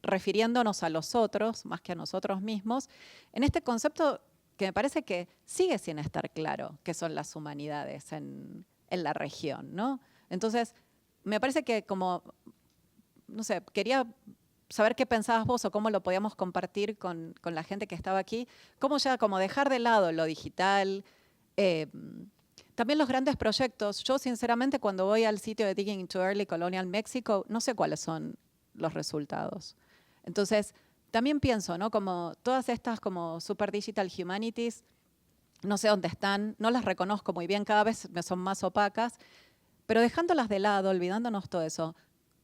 refiriéndonos a los otros, más que a nosotros mismos, en este concepto que me parece que sigue sin estar claro qué son las humanidades en la región, ¿no? Entonces, me parece que como, no sé, quería saber qué pensabas vos o cómo lo podíamos compartir con la gente que estaba aquí, cómo ya como dejar de lado lo digital, también los grandes proyectos. Yo, sinceramente, cuando voy al sitio de Digging into Early Colonial Mexico, no sé cuáles son los resultados. Entonces, también pienso, ¿no? Como todas estas como Super Digital Humanities, no sé dónde están, no las reconozco muy bien, cada vez me son más opacas, pero dejándolas de lado, olvidándonos todo eso,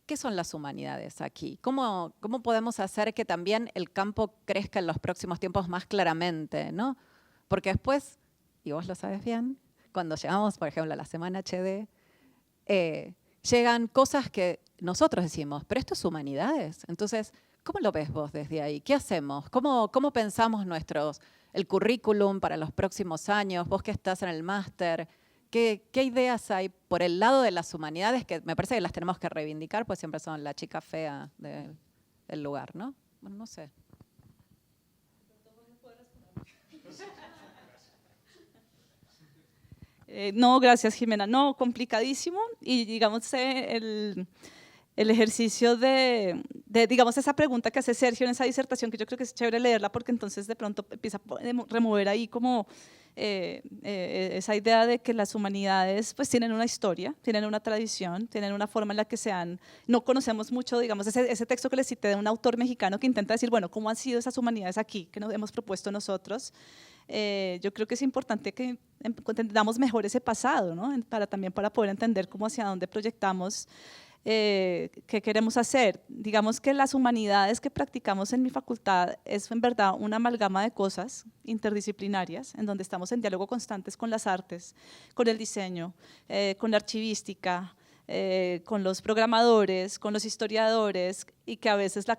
¿qué son las humanidades aquí? ¿Cómo podemos hacer que también el campo crezca en los próximos tiempos más claramente, ¿no? Porque después, y vos lo sabes bien, cuando llegamos, por ejemplo, a la Semana HD, llegan cosas que nosotros decimos, pero esto es humanidades. Entonces, ¿cómo lo ves vos desde ahí? ¿Qué hacemos? ¿Cómo pensamos el currículum para los próximos años? Vos que estás en el máster, ¿qué ideas hay por el lado de las humanidades que me parece que las tenemos que reivindicar, pues siempre son la chica fea del lugar, ¿no? Bueno, no sé. No, gracias, Jimena. No, complicadísimo. Y digamos, el ejercicio digamos, esa pregunta que hace Sergio en esa disertación, que yo creo que es chévere leerla porque entonces de pronto empieza a remover ahí como esa idea de que las humanidades pues tienen una historia, tienen una tradición, tienen una forma en la que no conocemos mucho, digamos, ese texto que les cité de un autor mexicano que intenta decir, bueno, ¿cómo han sido esas humanidades aquí que nos hemos propuesto nosotros? Yo creo que es importante que entendamos mejor ese pasado, ¿no? También para poder entender cómo hacia dónde proyectamos qué queremos hacer. Digamos que las humanidades que practicamos en mi facultad es en verdad una amalgama de cosas interdisciplinarias, en donde estamos en diálogo constantes con las artes, con el diseño, con la archivística, con los programadores, con los historiadores, y que a veces la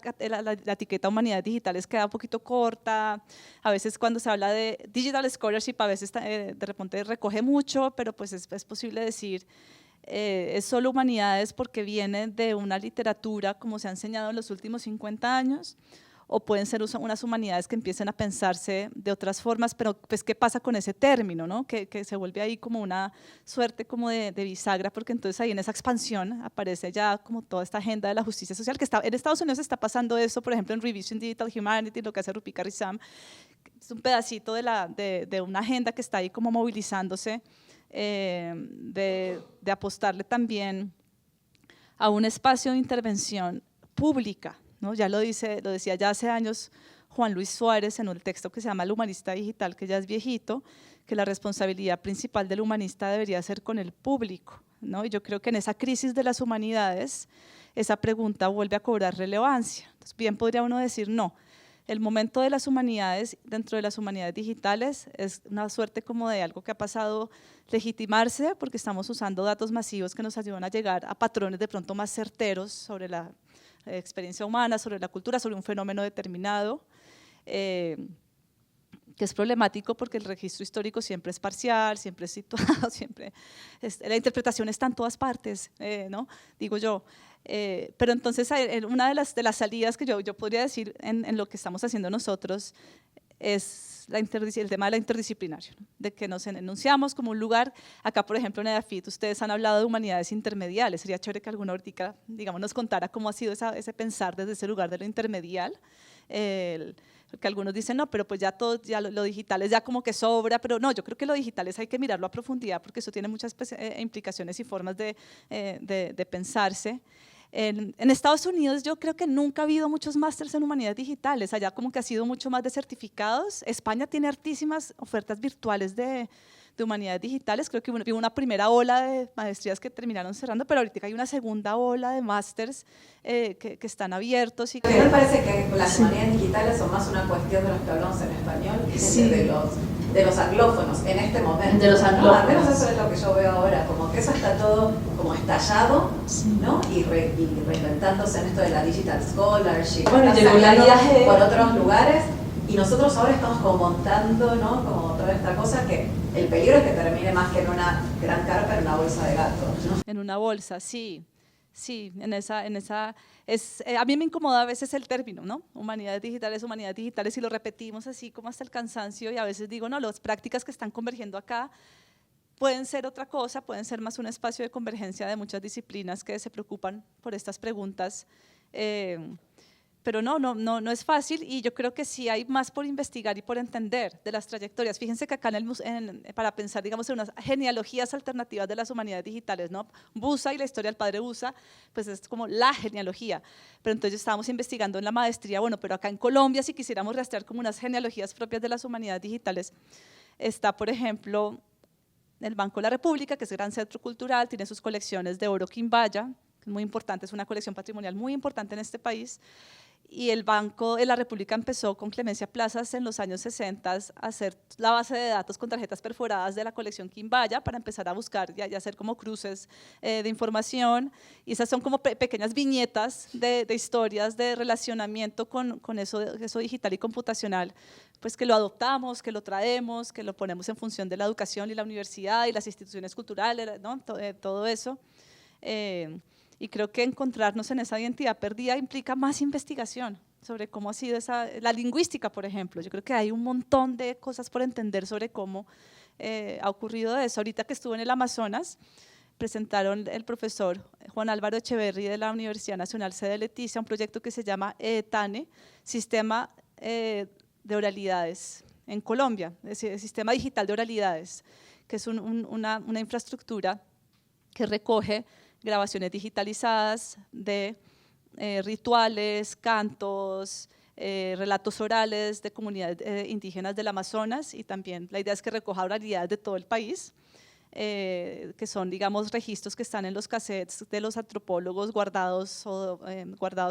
etiqueta humanidades digitales queda un poquito corta, a veces cuando se habla de digital scholarship a veces de repente recoge mucho, pero pues es posible decir es solo humanidades porque viene de una literatura como se ha enseñado en los últimos 50 años, o pueden ser unas humanidades que empiecen a pensarse de otras formas, pero pues ¿qué pasa con ese término? ¿No? Que se vuelve ahí como una suerte como de bisagra, porque entonces ahí en esa expansión aparece ya como toda esta agenda de la justicia social, que en Estados Unidos está pasando eso, por ejemplo en Revision Digital Humanity, lo que hace Rupika Rizam, es un pedacito de una agenda que está ahí como movilizándose, de apostarle también a un espacio de intervención pública, ¿no? Ya lo decía ya hace años Juan Luis Suárez en un texto que se llama El humanista digital, que ya es viejito, que la responsabilidad principal del humanista debería ser con el público, ¿no? Y yo creo que en esa crisis de las humanidades esa pregunta vuelve a cobrar relevancia. Entonces, bien podría uno decir, no, el momento de las humanidades, dentro de las humanidades digitales, es una suerte como de algo que ha pasado legitimarse porque estamos usando datos masivos que nos ayudan a llegar a patrones de pronto más certeros sobre la experiencia humana, sobre la cultura, sobre un fenómeno determinado, que es problemático porque el registro histórico siempre es parcial, siempre es situado, la interpretación está en todas partes, ¿no? Digo yo. Pero entonces una de las salidas que yo podría decir en lo que estamos haciendo nosotros es el tema de la interdisciplinario, ¿no? De que nos enunciamos como un lugar. Acá, por ejemplo, en EDAFIT, ustedes han hablado de humanidades intermediales. Sería chévere que alguna ahorita, digamos, nos contara cómo ha sido ese pensar desde ese lugar de lo intermedial. Que algunos dicen, no, pero pues ya todo, ya lo digital es ya como que sobra, pero no, yo creo que lo digital hay que mirarlo a profundidad porque eso tiene muchas implicaciones y formas de pensarse. En Estados Unidos yo creo que nunca ha habido muchos másters en humanidades digitales, allá como que ha sido mucho más de certificados. España tiene hartísimas ofertas virtuales de humanidades digitales, creo que hubo una primera ola de maestrías que terminaron cerrando, pero ahorita hay una segunda ola de másters que están abiertos. Y a mí me parece que las humanidades digitales son más una cuestión de los que hablamos en español que sí. de los anglófonos en este momento. De los anglófonos. ¿No? Al menos eso es lo que yo veo ahora, como que eso está todo como estallado, sí. ¿No? Y reinventándose en esto de la digital scholarship, bueno, llegó la viaje por otros lugares, y nosotros ahora estamos como montando, ¿no? Como toda esta cosa que el peligro es que termine más que en una gran carpa en una bolsa de gato, ¿no? En una bolsa, sí. Sí, a mí me incomoda a veces el término, ¿no? Humanidades digitales, y lo repetimos así como hasta el cansancio, y a veces digo, no, las prácticas que están convergiendo acá pueden ser otra cosa, pueden ser más un espacio de convergencia de muchas disciplinas que se preocupan por estas preguntas, pero no es fácil, y yo creo que sí hay más por investigar y por entender de las trayectorias. Fíjense que acá para pensar, digamos, en unas genealogías alternativas de las humanidades digitales, ¿no? Busa y la historia del padre Busa, pues es como la genealogía, pero entonces estábamos investigando en la maestría, bueno, pero acá en Colombia, si quisiéramos rastrear como unas genealogías propias de las humanidades digitales, está, por ejemplo, el Banco de la República, que es el gran centro cultural, tiene sus colecciones de oro Quimbaya, que es muy importante, es una colección patrimonial muy importante en este país. Y el Banco de la República empezó con Clemencia Plazas en los años 60 a hacer la base de datos con tarjetas perforadas de la colección Quimbaya para empezar a buscar y hacer como cruces de información. Y esas son como pequeñas viñetas de historias de relacionamiento con eso digital y computacional, pues que lo adoptamos, que lo traemos, que lo ponemos en función de la educación y la universidad y las instituciones culturales, ¿no? Todo eso. Y creo que encontrarnos en esa identidad perdida implica más investigación sobre cómo ha sido la lingüística, por ejemplo. Yo creo que hay un montón de cosas por entender sobre cómo ha ocurrido eso. Ahorita que estuve en el Amazonas, presentaron el profesor Juan Álvaro Echeverry de la Universidad Nacional Sede Leticia un proyecto que se llama EDTANE, Sistema de Oralidades en Colombia, es decir, el Sistema Digital de Oralidades, que es una infraestructura que recoge grabaciones digitalizadas de rituales, cantos, relatos orales de comunidades indígenas del Amazonas, y también la idea es que recoja oralidades de todo el país, que son, digamos, registros que están en los cassettes de los antropólogos guardados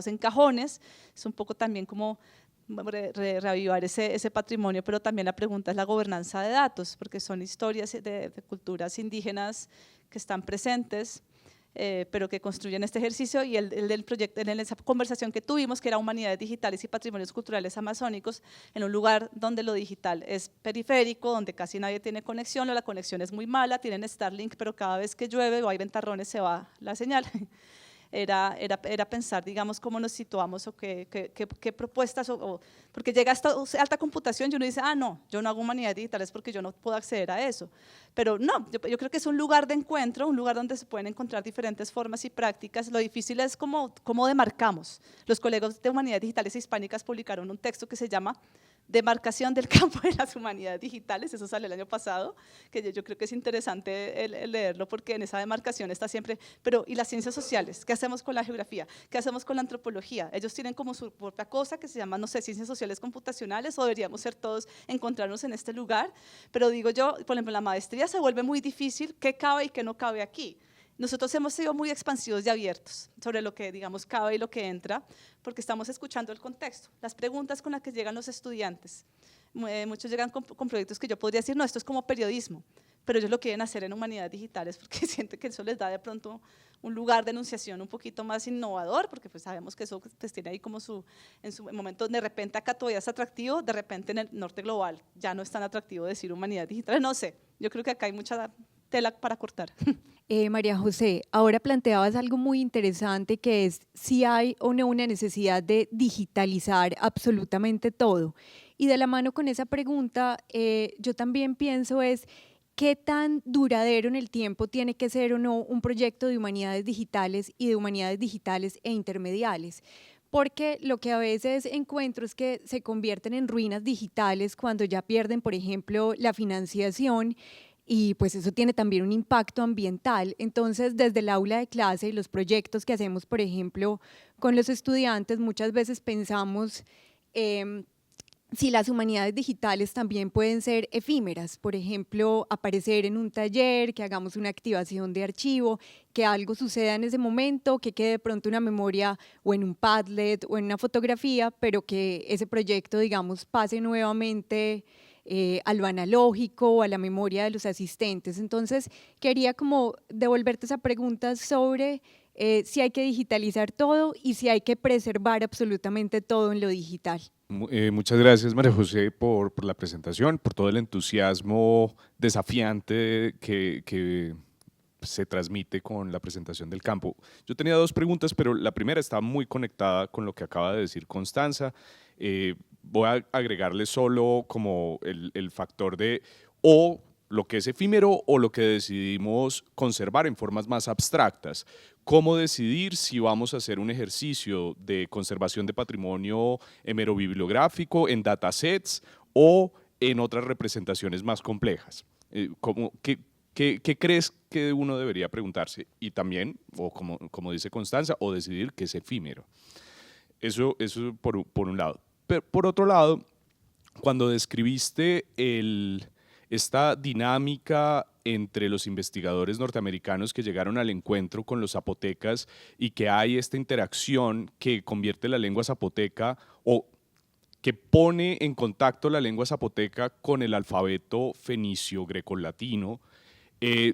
en cajones. Es un poco también como reavivar ese patrimonio, pero también la pregunta es la gobernanza de datos, porque son historias de culturas indígenas que están presentes, pero que construyen este ejercicio. Y el del proyecto, en esa conversación que tuvimos, que era Humanidades Digitales y Patrimonios Culturales Amazónicos, en un lugar donde lo digital es periférico, donde casi nadie tiene conexión, o la conexión es muy mala, tienen Starlink, pero cada vez que llueve o hay ventarrones se va la señal. Era pensar, digamos, cómo nos situamos o qué propuestas, porque llega esta alta computación y uno dice, no, yo no hago humanidades digitales porque yo no puedo acceder a eso. Pero no, yo creo que es un lugar de encuentro, un lugar donde se pueden encontrar diferentes formas y prácticas. Lo difícil es cómo demarcamos. Los colegas de Humanidades Digitales Hispánicas publicaron un texto que se llama Demarcación del campo de las humanidades digitales, eso sale el año pasado, que yo creo que es interesante el leerlo, porque en esa demarcación está siempre, pero ¿y las ciencias sociales? ¿Qué hacemos con la geografía? ¿Qué hacemos con la antropología? Ellos tienen como su propia cosa que se llama, no sé, ciencias sociales computacionales, o deberíamos ser todos, encontrarnos en este lugar. Pero digo yo, por ejemplo, la maestría se vuelve muy difícil, ¿qué cabe y qué no cabe aquí? Nosotros hemos sido muy expansivos y abiertos sobre lo que, digamos, cabe y lo que entra, porque estamos escuchando el contexto, las preguntas con las que llegan los estudiantes. Muchos llegan con proyectos que yo podría decir, no, esto es como periodismo, pero ellos lo quieren hacer en humanidades digitales porque sienten que eso les da de pronto un lugar de enunciación un poquito más innovador, porque pues sabemos que eso pues tiene ahí como en su momento, de repente acá todavía es atractivo, de repente en el norte global ya no es tan atractivo decir humanidades digitales, no sé, yo creo que acá hay mucha tela para cortar. María José, ahora planteabas algo muy interesante, que es si hay o no una necesidad de digitalizar absolutamente todo. Y de la mano con esa pregunta, yo también pienso es qué tan duradero en el tiempo tiene que ser o no un proyecto de humanidades digitales y de humanidades digitales e intermediales. Porque lo que a veces encuentro es que se convierten en ruinas digitales cuando ya pierden, por ejemplo, la financiación, y pues eso tiene también un impacto ambiental. Entonces, desde el aula de clase y los proyectos que hacemos, por ejemplo, con los estudiantes, muchas veces pensamos si las humanidades digitales también pueden ser efímeras, por ejemplo, aparecer en un taller, que hagamos una activación de archivo, que algo suceda en ese momento, que quede de pronto una memoria o en un Padlet o en una fotografía, pero que ese proyecto, digamos, pase nuevamente a lo analógico o a la memoria de los asistentes. Entonces, quería como devolverte esa pregunta sobre si hay que digitalizar todo y si hay que preservar absolutamente todo en lo digital. Muchas gracias, María José, por la presentación, por todo el entusiasmo desafiante que se transmite con la presentación del campo. Yo tenía dos preguntas, pero la primera está muy conectada con lo que acaba de decir Constanza. Voy a agregarle solo como el factor de o lo que es efímero o lo que decidimos conservar en formas más abstractas. ¿Cómo decidir si vamos a hacer un ejercicio de conservación de patrimonio hemerobibliográfico en datasets o en otras representaciones más complejas? ¿Qué crees que uno debería preguntarse? Y también, o como dice Constanza, o decidir que es efímero. Eso por un lado. Pero por otro lado, cuando describiste esta dinámica entre los investigadores norteamericanos que llegaron al encuentro con los zapotecas y que hay esta interacción que convierte la lengua zapoteca o que pone en contacto la lengua zapoteca con el alfabeto fenicio grecolatino,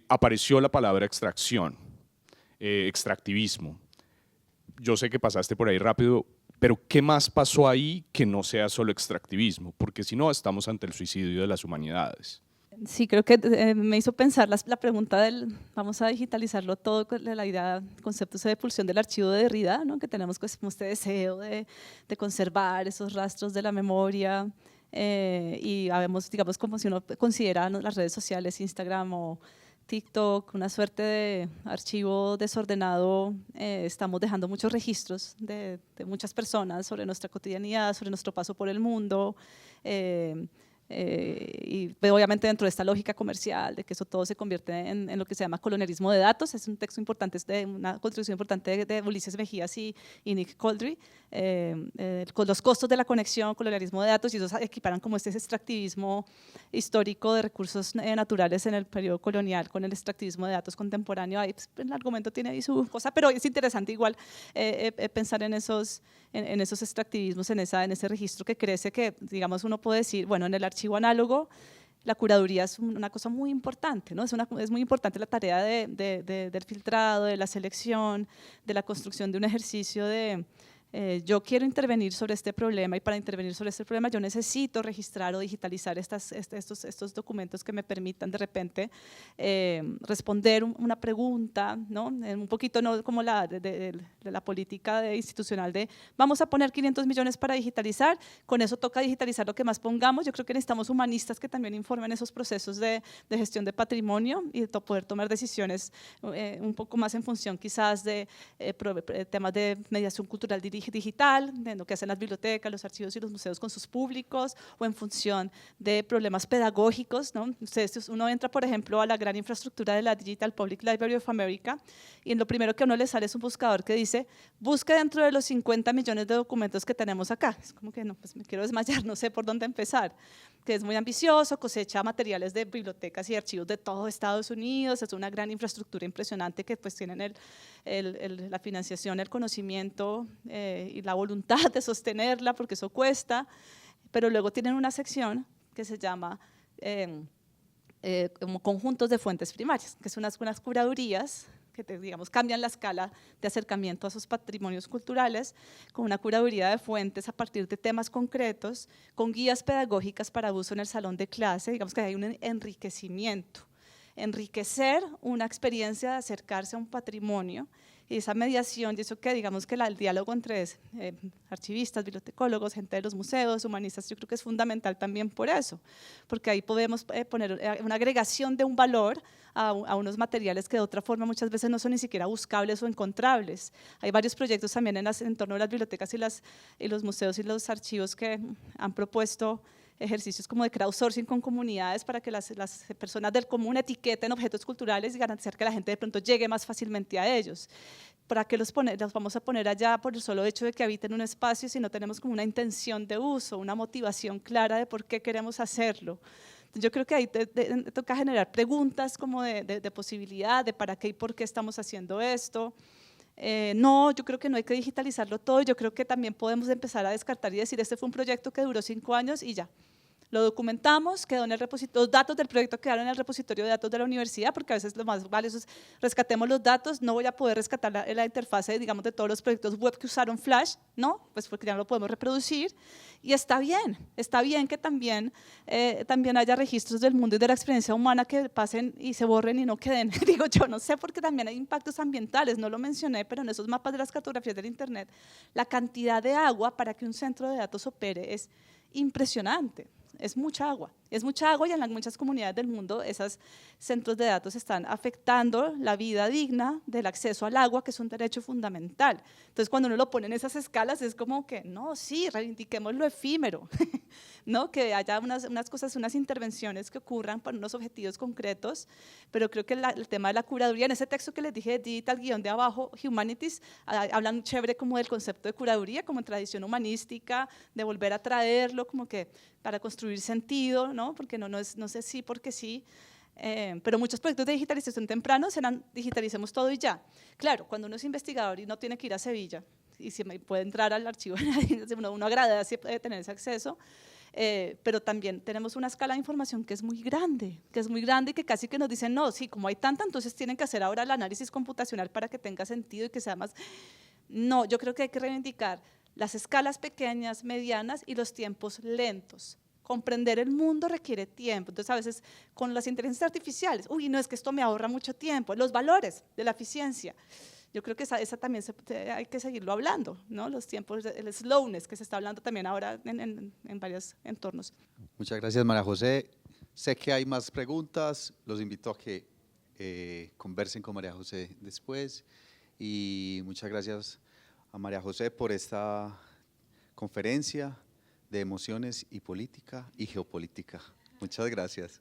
apareció la palabra extracción, extractivismo. Yo sé que pasaste por ahí rápido, pero ¿qué más pasó ahí que no sea solo extractivismo? Porque si no, estamos ante el suicidio de las humanidades. Sí, creo que me hizo pensar la pregunta del vamos a digitalizarlo todo, con la idea, conceptos de pulsión del archivo de Derrida, ¿no? Que tenemos como este deseo de conservar esos rastros de la memoria y habemos, digamos, como si uno considera, ¿no?, las redes sociales, Instagram o TikTok, una suerte de archivo desordenado, estamos dejando muchos registros de muchas personas sobre nuestra cotidianidad, sobre nuestro paso por el mundo, y obviamente dentro de esta lógica comercial de que eso todo se convierte en lo que se llama colonialismo de datos. Es un texto importante, es de una contribución importante de Ulises Mejías y Nick Couldry, con los costos de la conexión, colonialismo de datos, y ellos equiparan como este extractivismo histórico de recursos naturales en el periodo colonial con el extractivismo de datos contemporáneo. Ahí, pues, el argumento tiene ahí su cosa, pero es interesante igual pensar en esos extractivismos, en ese registro que crece, que digamos uno puede decir, bueno, en el archivo análogo la curaduría es una cosa muy importante, ¿no? Es muy importante la tarea del filtrado, de la selección, de la construcción de un ejercicio de yo quiero intervenir sobre este problema, y para intervenir sobre este problema yo necesito registrar o digitalizar estos documentos que me permitan de repente responder una pregunta, ¿no? Un poquito no como de la política institucional de vamos a poner 500 millones para digitalizar, con eso toca digitalizar lo que más pongamos. Yo creo que necesitamos humanistas que también informen esos procesos de gestión de patrimonio y de poder tomar decisiones un poco más en función quizás de temas de mediación cultural digital, de lo que hacen las bibliotecas, los archivos y los museos con sus públicos, o en función de problemas pedagógicos, ¿no? Uno entra, por ejemplo, a la gran infraestructura de la Digital Public Library of America y lo primero que a uno le sale es un buscador que dice, busque dentro de los 50 millones de documentos que tenemos acá. Es como que no, pues me quiero desmayar, no sé por dónde empezar, que es muy ambicioso, cosecha materiales de bibliotecas y archivos de todo Estados Unidos, es una gran infraestructura impresionante que pues tienen la financiación, el conocimiento y la voluntad de sostenerla, porque eso cuesta, pero luego tienen una sección que se llama como conjuntos de fuentes primarias, que son unas curadurías que digamos cambian la escala de acercamiento a esos patrimonios culturales, con una curaduría de fuentes a partir de temas concretos, con guías pedagógicas para uso en el salón de clase. Digamos que hay un enriquecimiento, enriquecer una experiencia de acercarse a un patrimonio, y esa mediación, y eso que digamos que el diálogo entre archivistas, bibliotecólogos, gente de los museos, humanistas, yo creo que es fundamental también por eso, porque ahí podemos poner una agregación de un valor a unos materiales que de otra forma muchas veces no son ni siquiera buscables o encontrables. Hay varios proyectos también en torno a las bibliotecas y los museos y los archivos que han propuesto ejercicios como de crowdsourcing con comunidades para que las personas del común etiqueten objetos culturales y garantizar que la gente de pronto llegue más fácilmente a ellos. ¿Para qué los vamos a poner allá por el solo hecho de que habiten un espacio si no tenemos como una intención de uso, una motivación clara de por qué queremos hacerlo? Yo creo que ahí toca generar preguntas como de posibilidad, de para qué y por qué estamos haciendo esto. No, yo creo que no hay que digitalizarlo todo. Yo creo que también podemos empezar a descartar y decir, este fue un proyecto que duró 5 años y ya. Lo documentamos, quedó en el repositorio, los datos del proyecto quedaron en el repositorio de datos de la universidad, porque a veces lo más valioso es rescatemos los datos. No voy a poder rescatar la interfase, digamos, de todos los proyectos web que usaron Flash, ¿no? Pues porque ya no lo podemos reproducir. Y está bien que también haya registros del mundo y de la experiencia humana que pasen y se borren y no queden. Digo, yo no sé, porque también hay impactos ambientales, no lo mencioné, pero en esos mapas de las cartografías del Internet, la cantidad de agua para que un centro de datos opere es impresionante. Es mucha agua y en muchas comunidades del mundo esos centros de datos están afectando la vida digna del acceso al agua, que es un derecho fundamental. Entonces, cuando uno lo pone en esas escalas, es como que, no, sí, reivindiquemos lo efímero, ¿no? Que haya unas cosas, unas intervenciones que ocurran para unos objetivos concretos, pero creo que el tema de la curaduría, en ese texto que les dije de Digital, guión de abajo, Humanities, hablan chévere como del concepto de curaduría, como en tradición humanística, de volver a traerlo, como que para construir sentido, ¿no? Porque no sé si, porque sí, pero muchos proyectos de digitalización tempranos eran digitalicemos todo y ya. Claro, cuando uno es investigador y no tiene que ir a Sevilla, y si me puede entrar al archivo, uno agradece tener ese acceso, pero también tenemos una escala de información que es muy grande y que casi que nos dicen, no, sí, como hay tanta, entonces tienen que hacer ahora el análisis computacional para que tenga sentido y que sea más… No, yo creo que hay que reivindicar las escalas pequeñas, medianas y los tiempos lentos. Comprender el mundo requiere tiempo. Entonces, a veces con las inteligencias artificiales, uy, no, es que esto me ahorra mucho tiempo. Los valores de la eficiencia. Yo creo que esa también hay que seguirlo hablando, ¿no? Los tiempos, el slowness que se está hablando también ahora en varios entornos. Muchas gracias, María José. Sé que hay más preguntas, los invito a que conversen con María José después y muchas gracias a María José por esta conferencia de emociones y política y geopolítica. Muchas gracias.